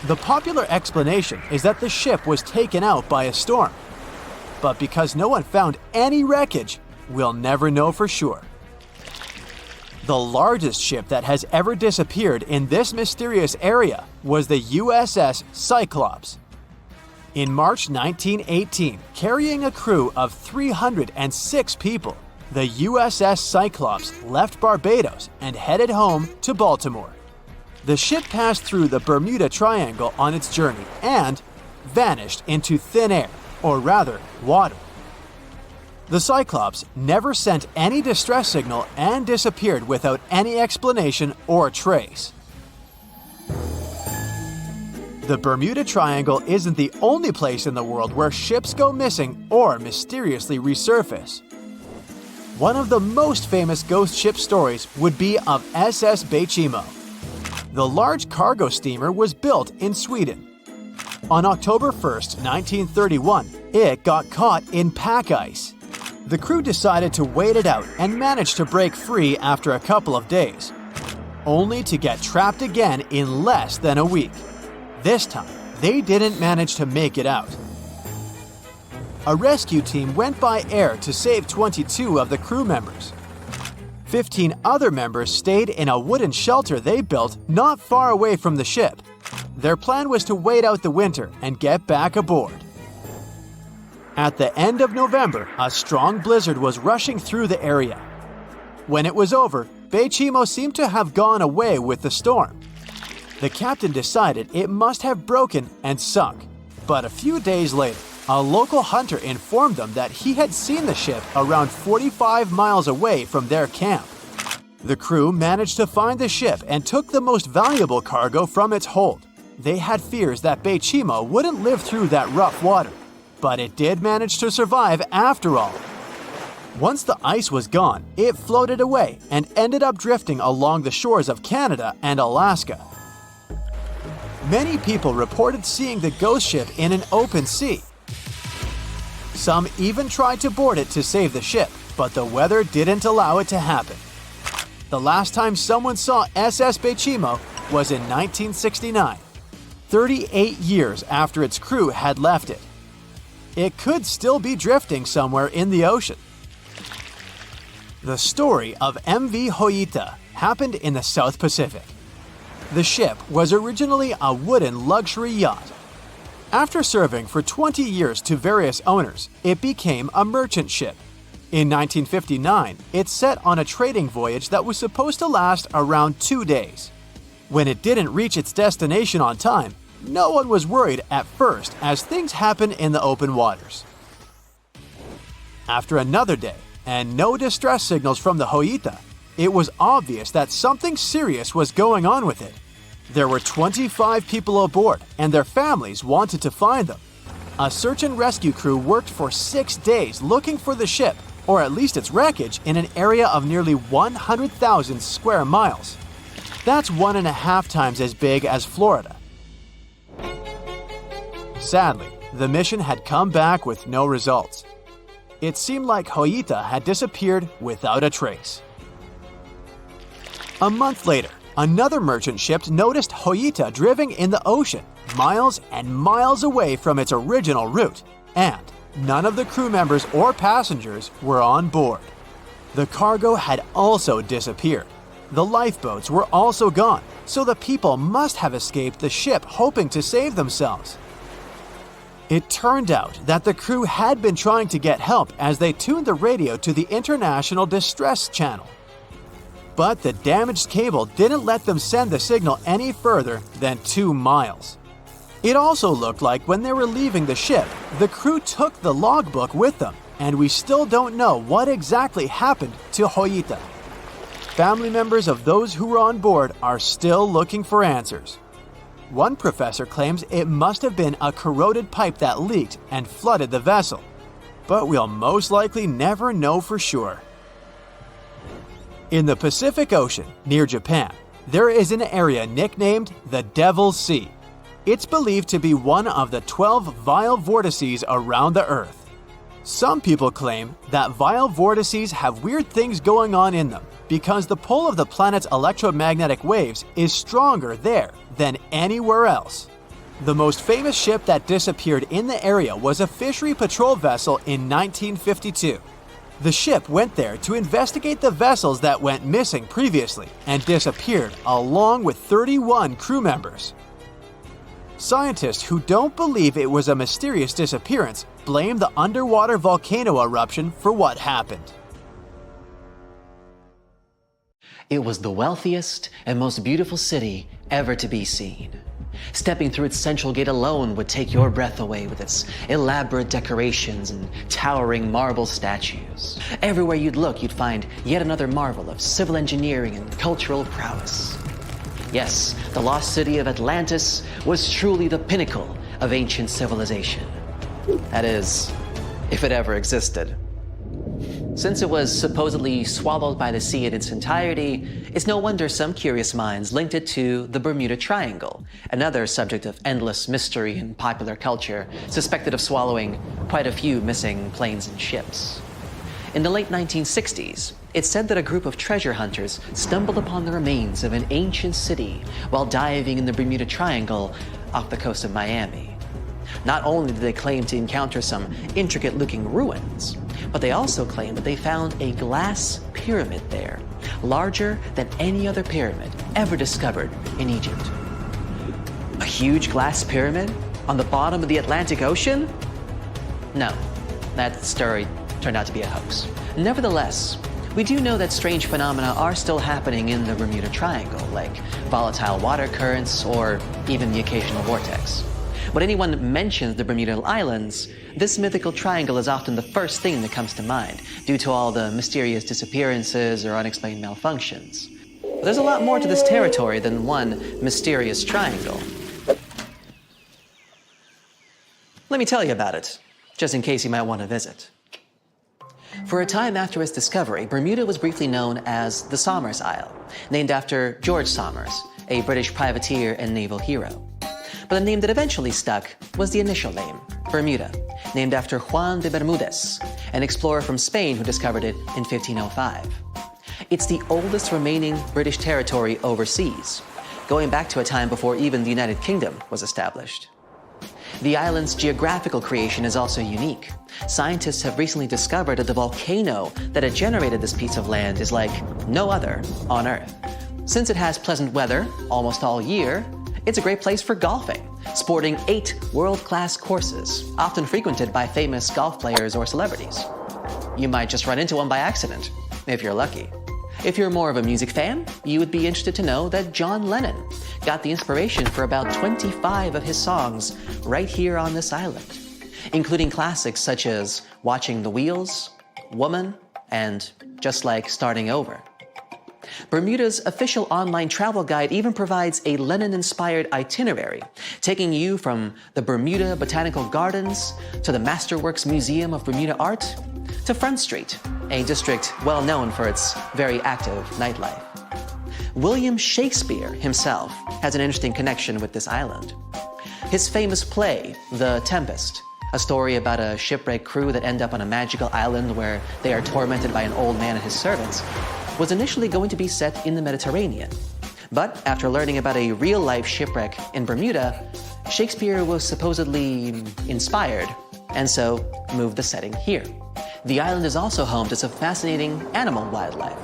The popular explanation is that the ship was taken out by a storm. But because no one found any wreckage, we'll never know for sure. The largest ship that has ever disappeared in this mysterious area was the USS Cyclops. In March 1918, carrying a crew of 306 people, the USS Cyclops left Barbados and headed home to Baltimore. The ship passed through the Bermuda Triangle on its journey and vanished into thin air, or rather, water. The Cyclops never sent any distress signal and disappeared without any explanation or trace. The Bermuda Triangle isn't the only place in the world where ships go missing or mysteriously resurface. One of the most famous ghost ship stories would be of SS Bechimo. The large cargo steamer was built in Sweden. On October 1st, 1931, it got caught in pack ice. The crew decided to wait it out and managed to break free after a couple of days, only to get trapped again in less than a week. This time, they didn't manage to make it out. A rescue team went by air to save 22 of the crew members. 15 other members stayed in a wooden shelter they built not far away from the ship. Their plan was to wait out the winter and get back aboard. At the end of November, a strong blizzard was rushing through the area. When it was over, Bechimo seemed to have gone away with the storm. The captain decided it must have broken and sunk, but a few days later, a local hunter informed them that he had seen the ship around 45 miles away from their camp. The crew managed to find the ship and took the most valuable cargo from its hold. They had fears that Bechimo wouldn't live through that rough water, but it did manage to survive after all. Once the ice was gone, it floated away and ended up drifting along the shores of Canada and Alaska. Many people reported seeing the ghost ship in an open sea. Some even tried to board it to save the ship, but the weather didn't allow it to happen. The last time someone saw SS Bechimo was in 1969, 38 years after its crew had left it. It could still be drifting somewhere in the ocean. The story of MV Hoita happened in the South Pacific. The ship was originally a wooden luxury yacht. After serving for 20 years to various owners, it became a merchant ship. In 1959, it set on a trading voyage that was supposed to last around 2 days. When it didn't reach its destination on time, no one was worried at first, as things happen in the open waters. After another day, and no distress signals from the Hoita, it was obvious that something serious was going on with it. There were 25 people aboard, and their families wanted to find them. A search and rescue crew worked for 6 days looking for the ship, or at least its wreckage, in an area of nearly 100,000 square miles. That's 1.5 times as big as Florida. Sadly, the mission had come back with no results. It seemed like Hoita had disappeared without a trace. A month later, another merchant ship noticed Hoita drifting in the ocean, miles and miles away from its original route, and none of the crew members or passengers were on board. The cargo had also disappeared. The lifeboats were also gone, so the people must have escaped the ship hoping to save themselves. It turned out that the crew had been trying to get help as they tuned the radio to the International Distress Channel. But the damaged cable didn't let them send the signal any further than 2 miles. It also looked like when they were leaving the ship, the crew took the logbook with them, and we still don't know what exactly happened to Hoita. Family members of those who were on board are still looking for answers. One professor claims it must have been a corroded pipe that leaked and flooded the vessel, but we'll most likely never know for sure. In the Pacific Ocean, near Japan, there is an area nicknamed the Devil's Sea. It's believed to be one of the 12 vile vortices around the Earth. Some people claim that vile vortices have weird things going on in them because the pull of the planet's electromagnetic waves is stronger there than anywhere else. The most famous ship that disappeared in the area was a fishery patrol vessel in 1952. The ship went there to investigate the vessels that went missing previously and disappeared along with 31 crew members. Scientists who don't believe it was a mysterious disappearance blame the underwater volcano eruption for what happened. It was the wealthiest and most beautiful city ever to be seen. Stepping through its central gate alone would take your breath away with its elaborate decorations and towering marble statues. Everywhere you'd look, you'd find yet another marvel of civil engineering and cultural prowess. Yes, the lost city of Atlantis was truly the pinnacle of ancient civilization. That is, if it ever existed. Since it was supposedly swallowed by the sea in its entirety, it's no wonder some curious minds linked it to the Bermuda Triangle, another subject of endless mystery in popular culture, suspected of swallowing quite a few missing planes and ships. In the late 1960s, it's said that a group of treasure hunters stumbled upon the remains of an ancient city while diving in the Bermuda Triangle off the coast of Miami. Not only did they claim to encounter some intricate-looking ruins, but they also claimed that they found a glass pyramid there, larger than any other pyramid ever discovered in Egypt. A huge glass pyramid on the bottom of the Atlantic Ocean? No, that story turned out to be a hoax. Nevertheless, we do know that strange phenomena are still happening in the Bermuda Triangle, like volatile water currents or even the occasional vortex. When anyone mentions the Bermuda Islands, this mythical triangle is often the first thing that comes to mind, due to all the mysterious disappearances or unexplained malfunctions. But there's a lot more to this territory than one mysterious triangle. Let me tell you about it, just in case you might want to visit. For a time after its discovery, Bermuda was briefly known as the Somers Isle, named after George Somers, a British privateer and naval hero. But the name that eventually stuck was the initial name, Bermuda, named after Juan de Bermudez, an explorer from Spain who discovered it in 1505. It's the oldest remaining British territory overseas, going back to a time before even the United Kingdom was established. The island's geographical creation is also unique. Scientists have recently discovered that the volcano that had generated this piece of land is like no other on Earth. Since it has pleasant weather almost all year, it's a great place for golfing, sporting 8 world-class courses, often frequented by famous golf players or celebrities. You might just run into one by accident, if you're lucky. If you're more of a music fan, you would be interested to know that John Lennon got the inspiration for about 25 of his songs right here on this island, including classics such as Watching the Wheels, Woman, and Just Like Starting Over. Bermuda's official online travel guide even provides a Lennon-inspired itinerary, taking you from the Bermuda Botanical Gardens to the Masterworks Museum of Bermuda Art to Front Street, a district well known for its very active nightlife. William Shakespeare himself has an interesting connection with this island. His famous play, The Tempest, a story about a shipwreck crew that end up on a magical island where they are tormented by an old man and his servants, was initially going to be set in the Mediterranean. But after learning about a real-life shipwreck in Bermuda, Shakespeare was supposedly inspired, and so moved the setting here. The island is also home to some fascinating animal wildlife.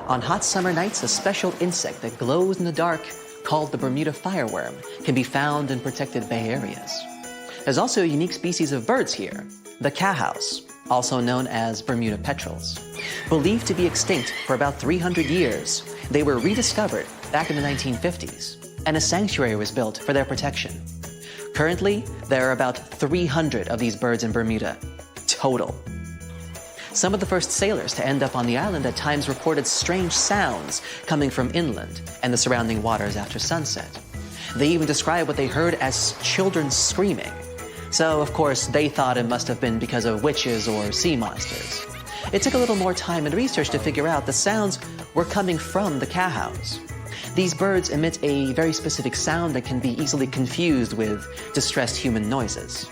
On hot summer nights, a special insect that glows in the dark, called the Bermuda fireworm, can be found in protected bay areas. There's also a unique species of birds here, the cowhouse, also known as Bermuda petrels. Believed to be extinct for about 300 years, they were rediscovered back in the 1950s, and a sanctuary was built for their protection. Currently, there are about 300 of these birds in Bermuda, total. Some of the first sailors to end up on the island at times reported strange sounds coming from inland and the surrounding waters after sunset. They even described what they heard as children screaming. So, of course, they thought it must have been because of witches or sea monsters. It took a little more time and research to figure out the sounds were coming from the cows. These birds emit a very specific sound that can be easily confused with distressed human noises.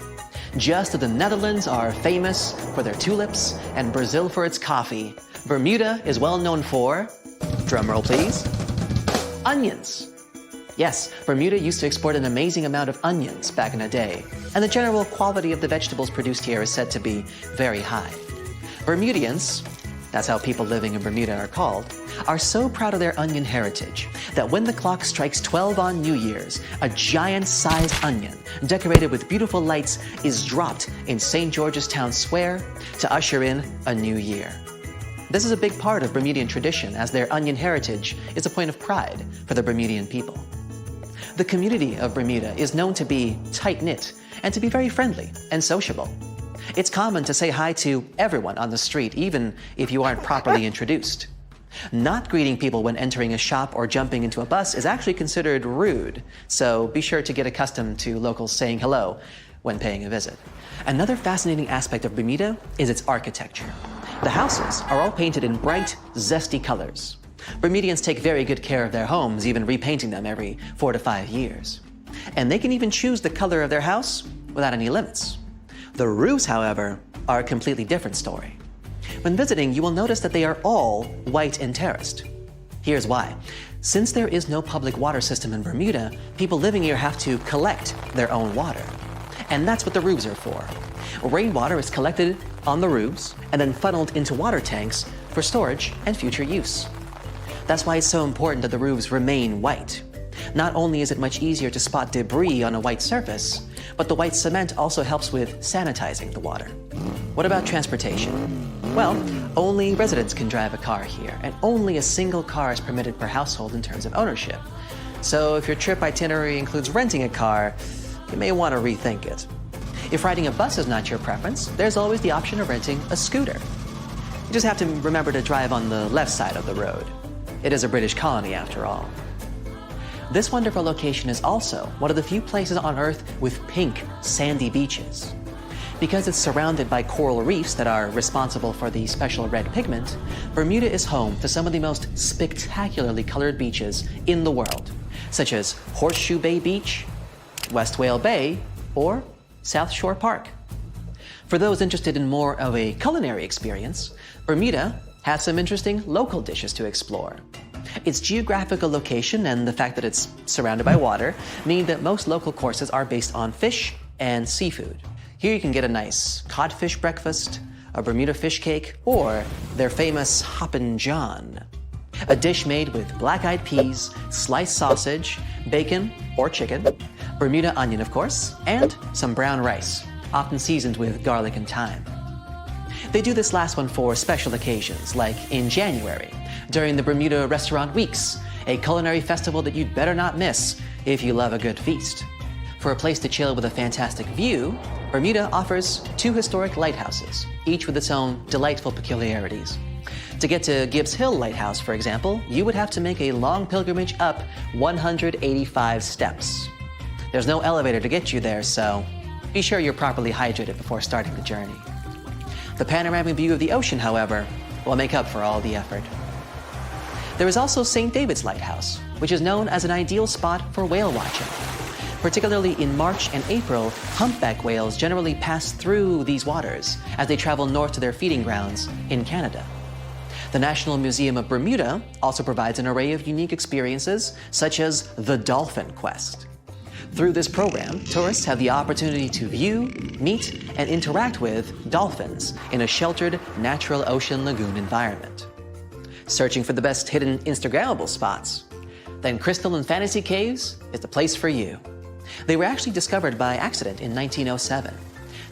Just as the Netherlands are famous for their tulips and Brazil for its coffee, Bermuda is well known for, drumroll please, onions. Yes, Bermuda used to export an amazing amount of onions back in the day, and the general quality of the vegetables produced here is said to be very high. Bermudians, that's how people living in Bermuda are called, are so proud of their onion heritage that when the clock strikes 12 on New Year's, a giant-sized onion decorated with beautiful lights is dropped in St. George's Town Square to usher in a new year. This is a big part of Bermudian tradition, as their onion heritage is a point of pride for the Bermudian people. The community of Bermuda is known to be tight-knit and to be very friendly and sociable. It's common to say hi to everyone on the street, even if you aren't properly introduced. Not greeting people when entering a shop or jumping into a bus is actually considered rude, so be sure to get accustomed to locals saying hello when paying a visit. Another fascinating aspect of Bermuda is its architecture. The houses are all painted in bright, zesty colors. Bermudians take very good care of their homes, even repainting them every 4 to 5 years. And they can even choose the color of their house without any limits. The roofs, however, are a completely different story. When visiting, you will notice that they are all white and terraced. Here's why. Since there is no public water system in Bermuda, people living here have to collect their own water. And that's what the roofs are for. Rainwater is collected on the roofs and then funneled into water tanks for storage and future use. That's why it's so important that the roofs remain white. Not only is it much easier to spot debris on a white surface, but the white cement also helps with sanitizing the water. What about transportation? Well, only residents can drive a car here, and only a single car is permitted per household in terms of ownership. So if your trip itinerary includes renting a car, you may want to rethink it. If riding a bus is not your preference, there's always the option of renting a scooter. You just have to remember to drive on the left side of the road. It is a British colony after all. This wonderful location is also one of the few places on Earth with pink, sandy beaches. Because it's surrounded by coral reefs that are responsible for the special red pigment, Bermuda is home to some of the most spectacularly colored beaches in the world, such as Horseshoe Bay Beach, West Whale Bay, or South Shore Park. For those interested in more of a culinary experience, Bermuda has some interesting local dishes to explore. Its geographical location and the fact that it's surrounded by water mean that most local courses are based on fish and seafood. Here you can get a nice codfish breakfast, a Bermuda fish cake, or their famous Hoppin' John, a dish made with black-eyed peas, sliced sausage, bacon or chicken, Bermuda onion of course, and some brown rice, often seasoned with garlic and thyme. They do this last one for special occasions, like in January, during the Bermuda Restaurant Weeks, a culinary festival that you'd better not miss if you love a good feast. For a place to chill with a fantastic view, Bermuda offers 2 historic lighthouses, each with its own delightful peculiarities. To get to Gibbs Hill Lighthouse, for example, you would have to make a long pilgrimage up 185 steps. There's no elevator to get you there, so be sure you're properly hydrated before starting the journey. The panoramic view of the ocean, however, will make up for all the effort. There is also St. David's Lighthouse, which is known as an ideal spot for whale watching. Particularly in March and April, humpback whales generally pass through these waters as they travel north to their feeding grounds in Canada. The National Museum of Bermuda also provides an array of unique experiences, such as the Dolphin Quest. Through this program, tourists have the opportunity to view, meet, and interact with dolphins in a sheltered, natural ocean lagoon environment. Searching for the best hidden Instagrammable spots? Then Crystal and Fantasy Caves is the place for you. They were actually discovered by accident in 1907.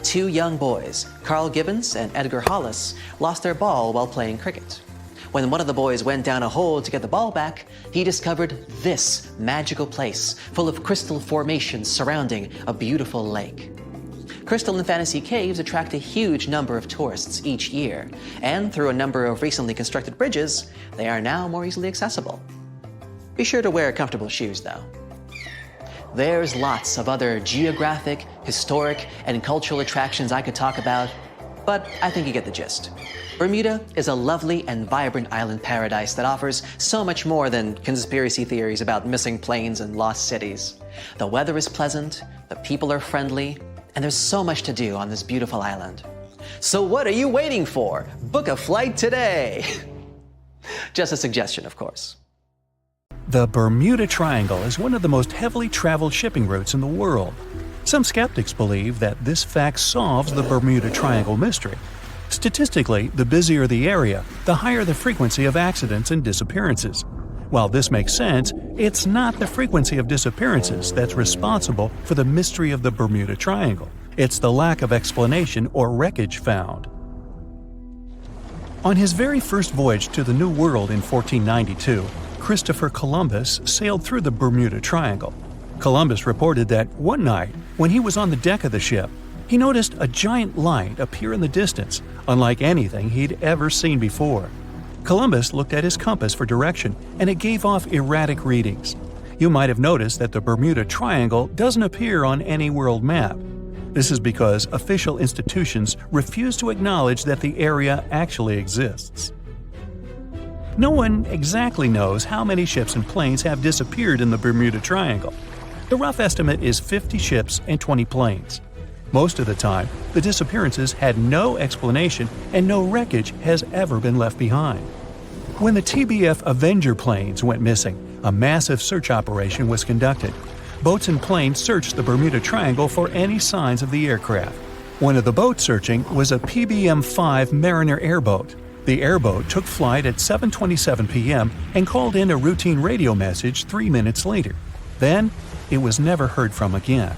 2 young boys, Carl Gibbons and Edgar Hollis, lost their ball while playing cricket. When one of the boys went down a hole to get the ball back, he discovered this magical place full of crystal formations surrounding a beautiful lake. Crystal and Fantasy Caves attract a huge number of tourists each year, and through a number of recently constructed bridges, they are now more easily accessible. Be sure to wear comfortable shoes, though. There's lots of other geographic, historic, and cultural attractions I could talk about, but I think you get the gist. Bermuda is a lovely and vibrant island paradise that offers so much more than conspiracy theories about missing planes and lost cities. The weather is pleasant, the people are friendly, and there's so much to do on this beautiful island. So what are you waiting for? Book a flight today! Just a suggestion, of course. The Bermuda Triangle is one of the most heavily traveled shipping routes in the world. Some skeptics believe that this fact solves the Bermuda Triangle mystery. Statistically, the busier the area, the higher the frequency of accidents and disappearances. While this makes sense, it's not the frequency of disappearances that's responsible for the mystery of the Bermuda Triangle. It's the lack of explanation or wreckage found. On his very first voyage to the New World in 1492, Christopher Columbus sailed through the Bermuda Triangle. Columbus reported that one night, when he was on the deck of the ship, he noticed a giant light appear in the distance, unlike anything he'd ever seen before. Columbus looked at his compass for direction, and it gave off erratic readings. You might have noticed that the Bermuda Triangle doesn't appear on any world map. This is because official institutions refuse to acknowledge that the area actually exists. No one exactly knows how many ships and planes have disappeared in the Bermuda Triangle. The rough estimate is 50 ships and 20 planes. Most of the time, the disappearances had no explanation and no wreckage has ever been left behind. When the TBF Avenger planes went missing, a massive search operation was conducted. Boats and planes searched the Bermuda Triangle for any signs of the aircraft. One of the boats searching was a PBM-5 Mariner airboat. The airboat took flight at 7:27 p.m. and called in a routine radio message 3 minutes later. Then, it was never heard from again.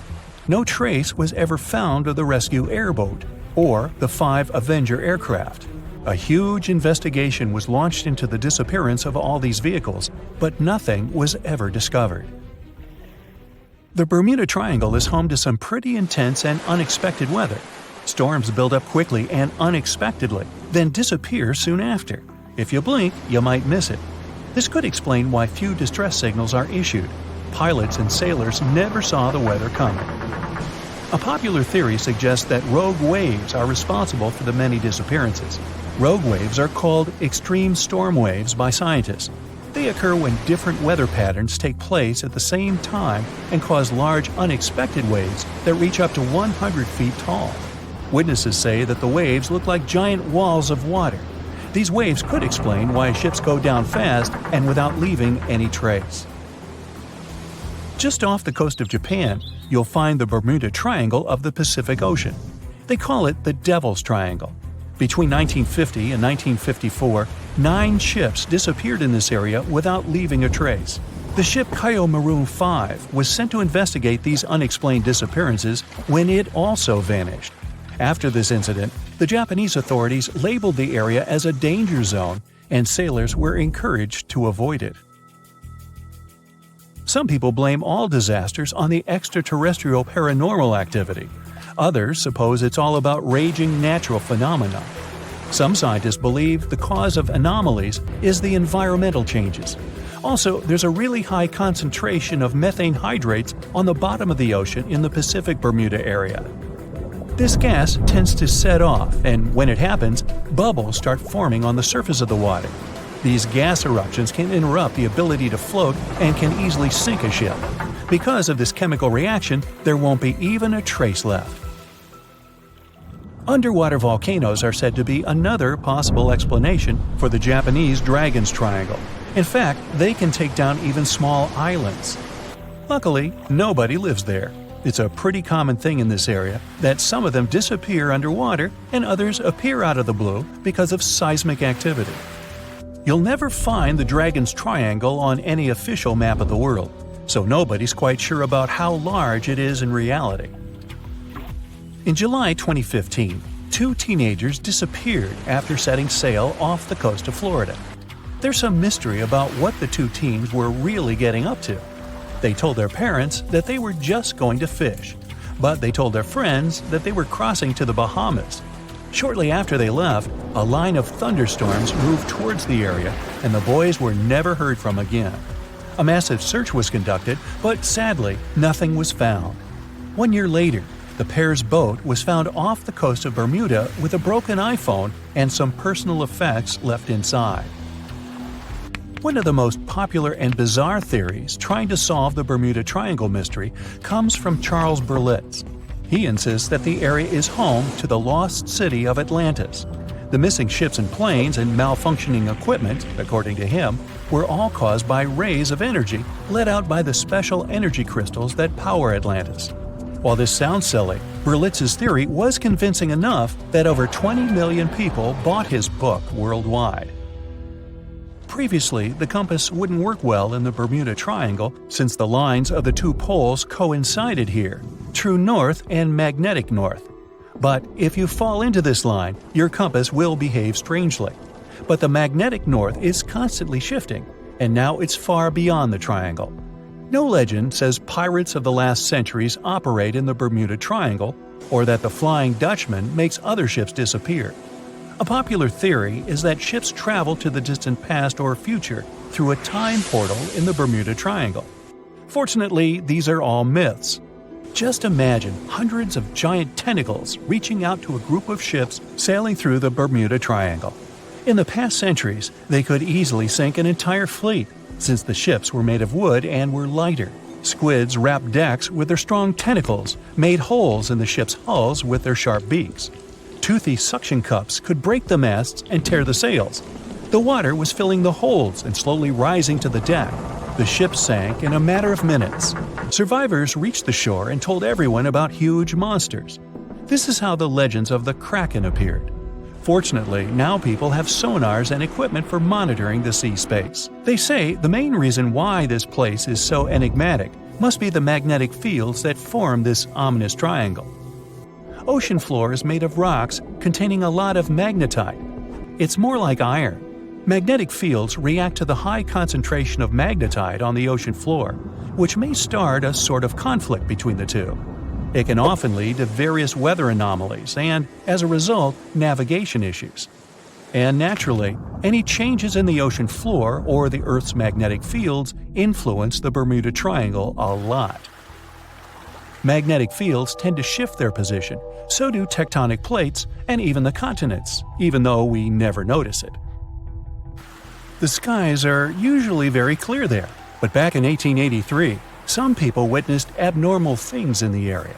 No trace was ever found of the rescue airboat or the 5 Avenger aircraft. A huge investigation was launched into the disappearance of all these vehicles, but nothing was ever discovered. The Bermuda Triangle is home to some pretty intense and unexpected weather. Storms build up quickly and unexpectedly, then disappear soon after. If you blink, you might miss it. This could explain why few distress signals are issued. Pilots and sailors never saw the weather coming. A popular theory suggests that rogue waves are responsible for the many disappearances. Rogue waves are called extreme storm waves by scientists. They occur when different weather patterns take place at the same time and cause large unexpected waves that reach up to 100 feet tall. Witnesses say that the waves look like giant walls of water. These waves could explain why ships go down fast and without leaving any trace. Just off the coast of Japan, you'll find the Bermuda Triangle of the Pacific Ocean. They call it the Devil's Triangle. Between 1950 and 1954, 9 ships disappeared in this area without leaving a trace. The ship Kaiomaru 5 was sent to investigate these unexplained disappearances when it also vanished. After this incident, the Japanese authorities labeled the area as a danger zone, and sailors were encouraged to avoid it. Some people blame all disasters on the extraterrestrial paranormal activity. Others suppose it's all about raging natural phenomena. Some scientists believe the cause of anomalies is the environmental changes. Also, there's a really high concentration of methane hydrates on the bottom of the ocean in the Pacific Bermuda area. This gas tends to set off, and when it happens, bubbles start forming on the surface of the water. These gas eruptions can interrupt the ability to float and can easily sink a ship. Because of this chemical reaction, there won't be even a trace left. Underwater volcanoes are said to be another possible explanation for the Japanese Dragon's Triangle. In fact, they can take down even small islands. Luckily, nobody lives there. It's a pretty common thing in this area that some of them disappear underwater and others appear out of the blue because of seismic activity. You'll never find the Dragon's Triangle on any official map of the world, so nobody's quite sure about how large it is in reality. In July 2015, 2 teenagers disappeared after setting sail off the coast of Florida. There's some mystery about what the 2 teens were really getting up to. They told their parents that they were just going to fish, but they told their friends that they were crossing to the Bahamas. Shortly after they left, a line of thunderstorms moved towards the area, and the boys were never heard from again. A massive search was conducted, but sadly, nothing was found. 1 year later, The pair's boat was found off the coast of Bermuda with a broken iPhone and some personal effects left inside. One of the most popular and bizarre theories trying to solve the Bermuda Triangle mystery comes from Charles Berlitz. He insists that the area is home to the lost city of Atlantis. The missing ships and planes and malfunctioning equipment, according to him, were all caused by rays of energy let out by the special energy crystals that power Atlantis. While this sounds silly, Berlitz's theory was convincing enough that over 20 million people bought his book worldwide. Previously, the compass wouldn't work well in the Bermuda Triangle since the lines of the two poles coincided here, true north and magnetic north. But if you fall into this line, your compass will behave strangely. But the magnetic north is constantly shifting, and now it's far beyond the triangle. No legend says pirates of the last centuries operate in the Bermuda Triangle, or that the Flying Dutchman makes other ships disappear. A popular theory is that ships travel to the distant past or future through a time portal in the Bermuda Triangle. Fortunately, these are all myths. Just imagine hundreds of giant tentacles reaching out to a group of ships sailing through the Bermuda Triangle. In the past centuries, they could easily sink an entire fleet, since the ships were made of wood and were lighter. Squids wrapped decks with their strong tentacles, made holes in the ship's hulls with their sharp beaks. Toothy suction cups could break the masts and tear the sails. The water was filling the holds and slowly rising to the deck. The ship sank in a matter of minutes. Survivors reached the shore and told everyone about huge monsters. This is how the legends of the Kraken appeared. Fortunately, now people have sonars and equipment for monitoring the sea space. They say the main reason why this place is so enigmatic must be the magnetic fields that form this ominous triangle. Ocean floor is made of rocks containing a lot of magnetite. It's more like iron. Magnetic fields react to the high concentration of magnetite on the ocean floor, which may start a sort of conflict between the two. It can often lead to various weather anomalies and, as a result, navigation issues. And naturally, any changes in the ocean floor or the Earth's magnetic fields influence the Bermuda Triangle a lot. Magnetic fields tend to shift their position, so do tectonic plates and even the continents, even though we never notice it. The skies are usually very clear there, but back in 1883, some people witnessed abnormal things in the area.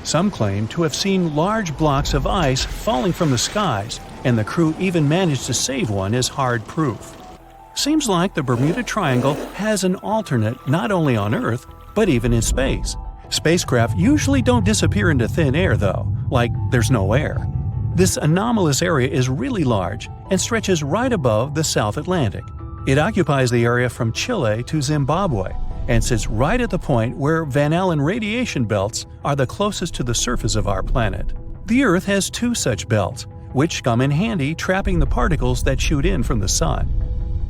Some claim to have seen large blocks of ice falling from the skies, and the crew even managed to save one as hard proof. Seems like the Bermuda Triangle has an alternate not only on Earth, but even in space. Spacecraft usually don't disappear into thin air though, like there's no air. This anomalous area is really large and stretches right above the South Atlantic. It occupies the area from Chile to Zimbabwe and sits right at the point where Van Allen radiation belts are the closest to the surface of our planet. The Earth has two such belts, which come in handy trapping the particles that shoot in from the Sun.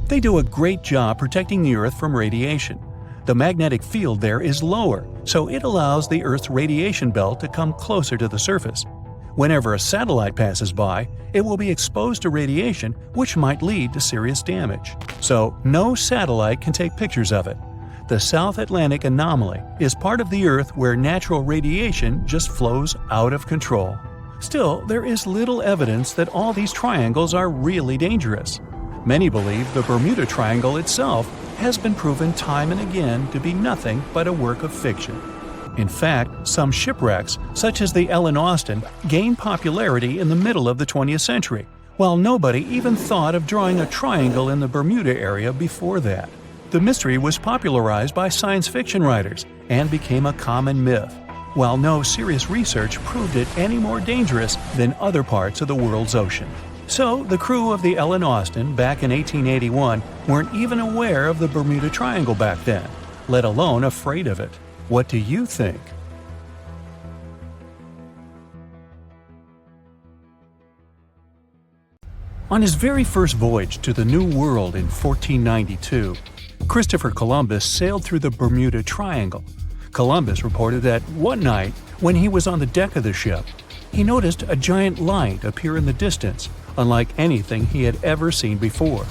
They do a great job protecting the Earth from radiation. The magnetic field there is lower, so it allows the Earth's radiation belt to come closer to the surface. Whenever a satellite passes by, it will be exposed to radiation, which might lead to serious damage. So, no satellite can take pictures of it. The South Atlantic Anomaly is part of the Earth where natural radiation just flows out of control. Still, there is little evidence that all these triangles are really dangerous. Many believe the Bermuda Triangle itself has been proven time and again to be nothing but a work of fiction. In fact, some shipwrecks, such as the Ellen Austin, gained popularity in the middle of the 20th century, while nobody even thought of drawing a triangle in the Bermuda area before that. The mystery was popularized by science fiction writers and became a common myth, while no serious research proved it any more dangerous than other parts of the world's ocean. So, the crew of the Ellen Austin back in 1881 weren't even aware of the Bermuda Triangle back then, let alone afraid of it. What do you think? On his very first voyage to the New World in 1492, Christopher Columbus sailed through the Bermuda Triangle. Columbus reported that one night, when he was on the deck of the ship, he noticed a giant light appear in the distance, unlike anything he had ever seen before.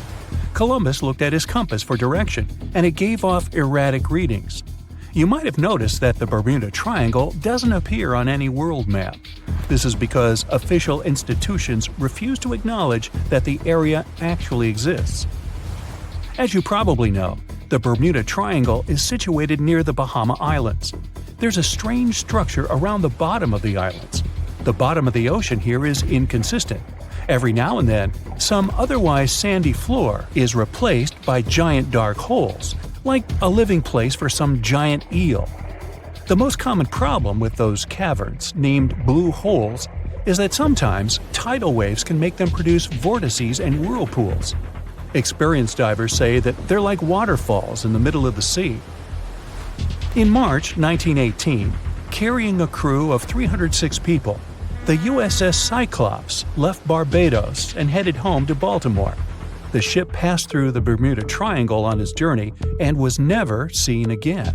Columbus looked at his compass for direction, and it gave off erratic readings. You might have noticed that the Bermuda Triangle doesn't appear on any world map. This is because official institutions refuse to acknowledge that the area actually exists. As you probably know, the Bermuda Triangle is situated near the Bahama Islands. There's a strange structure around the bottom of the islands. The bottom of the ocean here is inconsistent. Every now and then, some otherwise sandy floor is replaced by giant dark holes, like a living place for some giant eel. The most common problem with those caverns, named blue holes, is that sometimes tidal waves can make them produce vortices and whirlpools. Experienced divers say that they're like waterfalls in the middle of the sea. In March 1918, carrying a crew of 306 people, the USS Cyclops left Barbados and headed home to Baltimore. The ship passed through the Bermuda Triangle on its journey and was never seen again.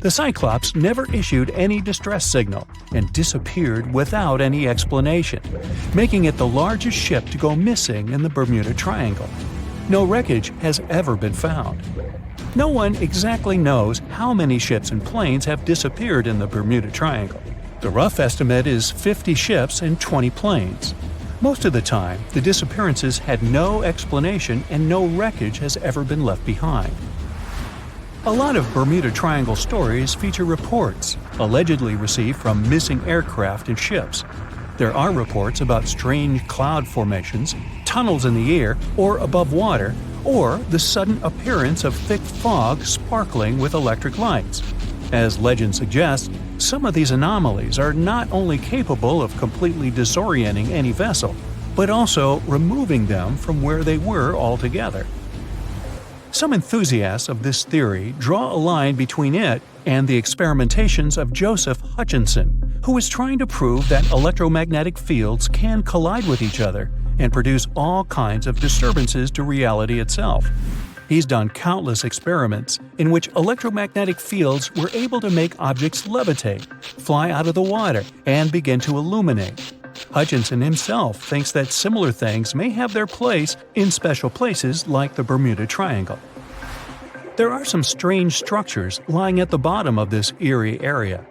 The Cyclops never issued any distress signal and disappeared without any explanation, making it the largest ship to go missing in the Bermuda Triangle. No wreckage has ever been found. No one exactly knows how many ships and planes have disappeared in the Bermuda Triangle. The rough estimate is 50 ships and 20 planes. Most of the time, the disappearances had no explanation and no wreckage has ever been left behind. A lot of Bermuda Triangle stories feature reports allegedly received from missing aircraft and ships. There are reports about strange cloud formations, tunnels in the air or above water, or the sudden appearance of thick fog sparkling with electric lights. As legend suggests, some of these anomalies are not only capable of completely disorienting any vessel, but also removing them from where they were altogether. Some enthusiasts of this theory draw a line between it and the experimentations of Joseph Hutchinson, who is trying to prove that electromagnetic fields can collide with each other and produce all kinds of disturbances to reality itself. He's done countless experiments in which electromagnetic fields were able to make objects levitate, fly out of the water, and begin to illuminate. Hutchinson himself thinks that similar things may have their place in special places like the Bermuda Triangle. There are some strange structures lying at the bottom of this eerie area.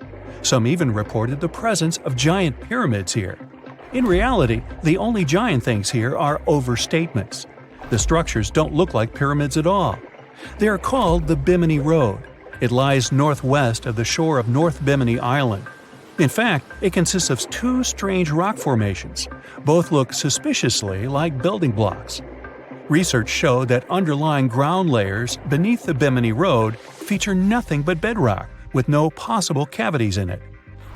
Some even reported the presence of giant pyramids here. In reality, the only giant things here are overstatements. The structures don't look like pyramids at all. They are called the Bimini Road. It lies northwest of the shore of North Bimini Island. In fact, it consists of two strange rock formations. Both look suspiciously like building blocks. Research showed that underlying ground layers beneath the Bimini Road feature nothing but bedrock, with no possible cavities in it.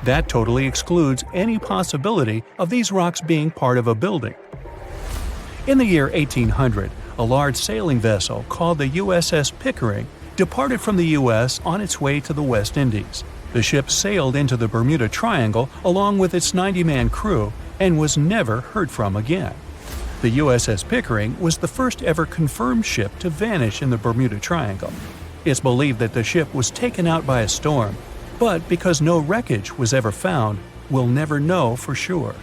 That totally excludes any possibility of these rocks being part of a building. In the year 1800, a large sailing vessel called the USS Pickering departed from the U.S. on its way to the West Indies. The ship sailed into the Bermuda Triangle along with its 90-man crew and was never heard from again. The USS Pickering was the first ever confirmed ship to vanish in the Bermuda Triangle. It's believed that the ship was taken out by a storm, but because no wreckage was ever found, we'll never know for sure.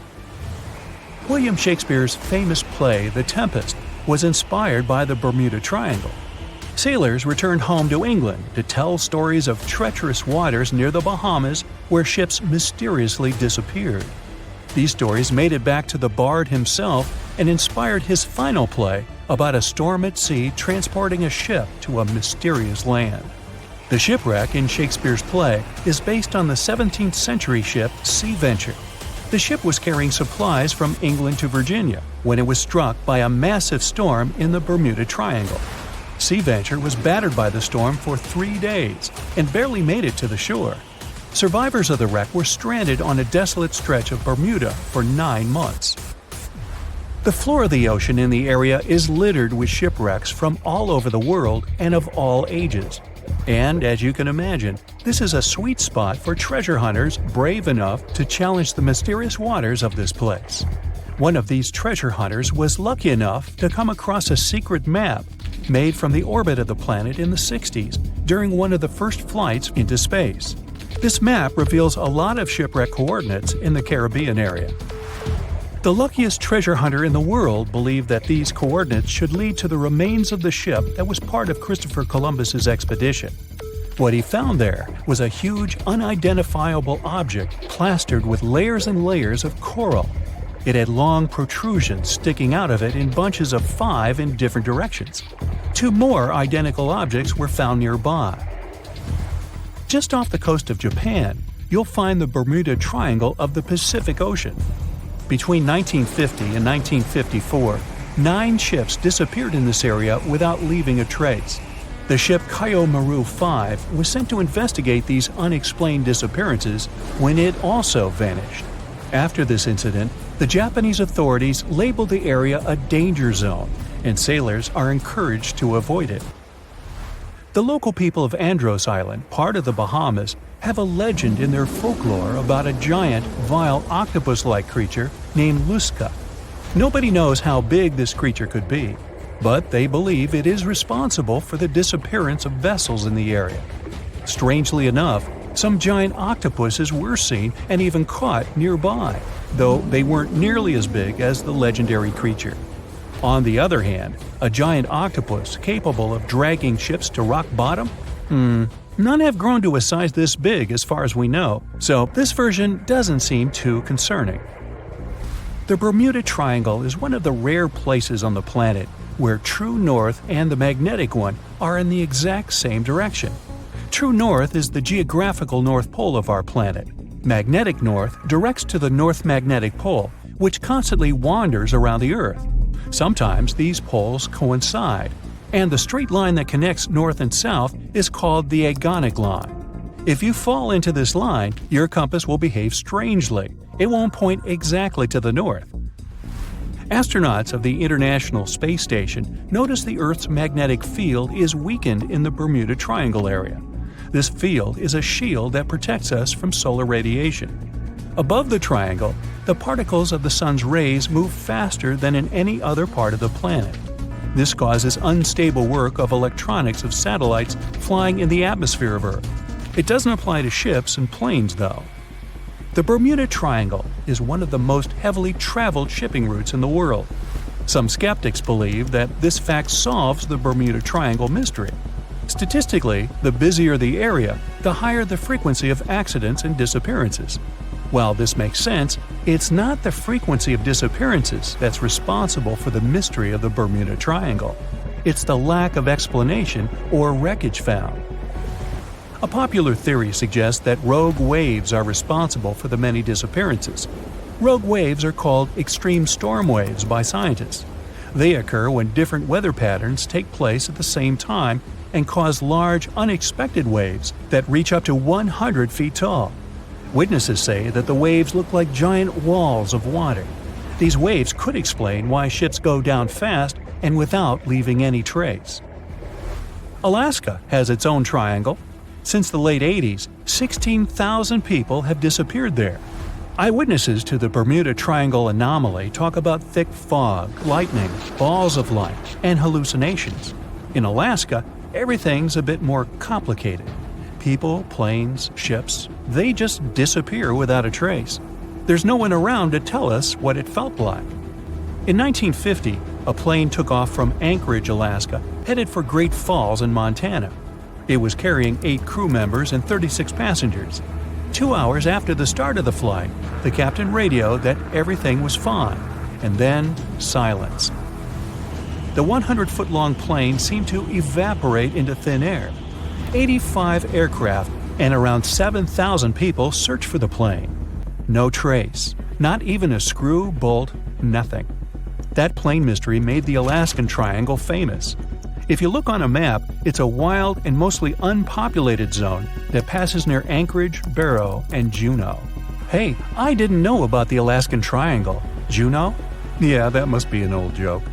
William Shakespeare's famous play, The Tempest, was inspired by the Bermuda Triangle. Sailors returned home to England to tell stories of treacherous waters near the Bahamas where ships mysteriously disappeared. These stories made it back to the Bard himself and inspired his final play about a storm at sea transporting a ship to a mysterious land. The shipwreck in Shakespeare's play is based on the 17th century ship Sea Venture. The ship was carrying supplies from England to Virginia when it was struck by a massive storm in the Bermuda Triangle. Sea Venture was battered by the storm for 3 days and barely made it to the shore. Survivors of the wreck were stranded on a desolate stretch of Bermuda for 9 months. The floor of the ocean in the area is littered with shipwrecks from all over the world and of all ages. And as you can imagine, this is a sweet spot for treasure hunters brave enough to challenge the mysterious waters of this place. One of these treasure hunters was lucky enough to come across a secret map made from the orbit of the planet in the 60s during one of the first flights into space. This map reveals a lot of shipwreck coordinates in the Caribbean area. The luckiest treasure hunter in the world believed that these coordinates should lead to the remains of the ship that was part of Christopher Columbus's expedition. What he found there was a huge unidentifiable object plastered with layers and layers of coral. It had long protrusions sticking out of it in bunches of 5 in different directions. 2 more identical objects were found nearby. Just off the coast of Japan, you'll find the Bermuda Triangle of the Pacific Ocean. Between 1950 and 1954, 9 ships disappeared in this area without leaving a trace. The ship Kaiomaru 5 was sent to investigate these unexplained disappearances when it also vanished. After this incident, the Japanese authorities labeled the area a danger zone, and sailors are encouraged to avoid it. The local people of Andros Island, part of the Bahamas, have a legend in their folklore about a giant, vile octopus-like creature named Luska. Nobody knows how big this creature could be, but they believe it is responsible for the disappearance of vessels in the area. Strangely enough, some giant octopuses were seen and even caught nearby, though they weren't nearly as big as the legendary creature. On the other hand, a giant octopus capable of dragging ships to rock bottom? None have grown to a size this big as far as we know, so this version doesn't seem too concerning. The Bermuda Triangle is one of the rare places on the planet where true north and the magnetic one are in the exact same direction. True north is the geographical North Pole of our planet. Magnetic north directs to the North Magnetic Pole, which constantly wanders around the Earth. Sometimes these poles coincide, and the straight line that connects north and south is called the agonic line. If you fall into this line, your compass will behave strangely. It won't point exactly to the north. Astronauts of the International Space Station notice the Earth's magnetic field is weakened in the Bermuda Triangle area. This field is a shield that protects us from solar radiation. Above the triangle, the particles of the sun's rays move faster than in any other part of the planet. This causes unstable work of electronics of satellites flying in the atmosphere of Earth. It doesn't apply to ships and planes, though. The Bermuda Triangle is one of the most heavily traveled shipping routes in the world. Some skeptics believe that this fact solves the Bermuda Triangle mystery. Statistically, the busier the area, the higher the frequency of accidents and disappearances. While this makes sense, it's not the frequency of disappearances that's responsible for the mystery of the Bermuda Triangle. It's the lack of explanation or wreckage found. A popular theory suggests that rogue waves are responsible for the many disappearances. Rogue waves are called extreme storm waves by scientists. They occur when different weather patterns take place at the same time and cause large, unexpected waves that reach up to 100 feet tall. Witnesses say that the waves look like giant walls of water. These waves could explain why ships go down fast and without leaving any trace. Alaska has its own triangle. Since the late 80s, 16,000 people have disappeared there. Eyewitnesses to the Bermuda Triangle anomaly talk about thick fog, lightning, balls of light, and hallucinations. In Alaska, everything's a bit more complicated. People, planes, ships, they just disappear without a trace. There's no one around to tell us what it felt like. In 1950, a plane took off from Anchorage, Alaska, headed for Great Falls in Montana. It was carrying 8 crew members and 36 passengers. 2 hours after the start of the flight, the captain radioed that everything was fine, and then silence. The 100-foot-long plane seemed to evaporate into thin air. 85 aircraft and around 7,000 people searched for the plane. No trace, not even a screw, bolt, nothing. That plane mystery made the Alaskan Triangle famous. If you look on a map, it's a wild and mostly unpopulated zone that passes near Anchorage, Barrow, and Juneau. Hey, I didn't know about the Alaskan Triangle. Juneau? Yeah, that must be an old joke.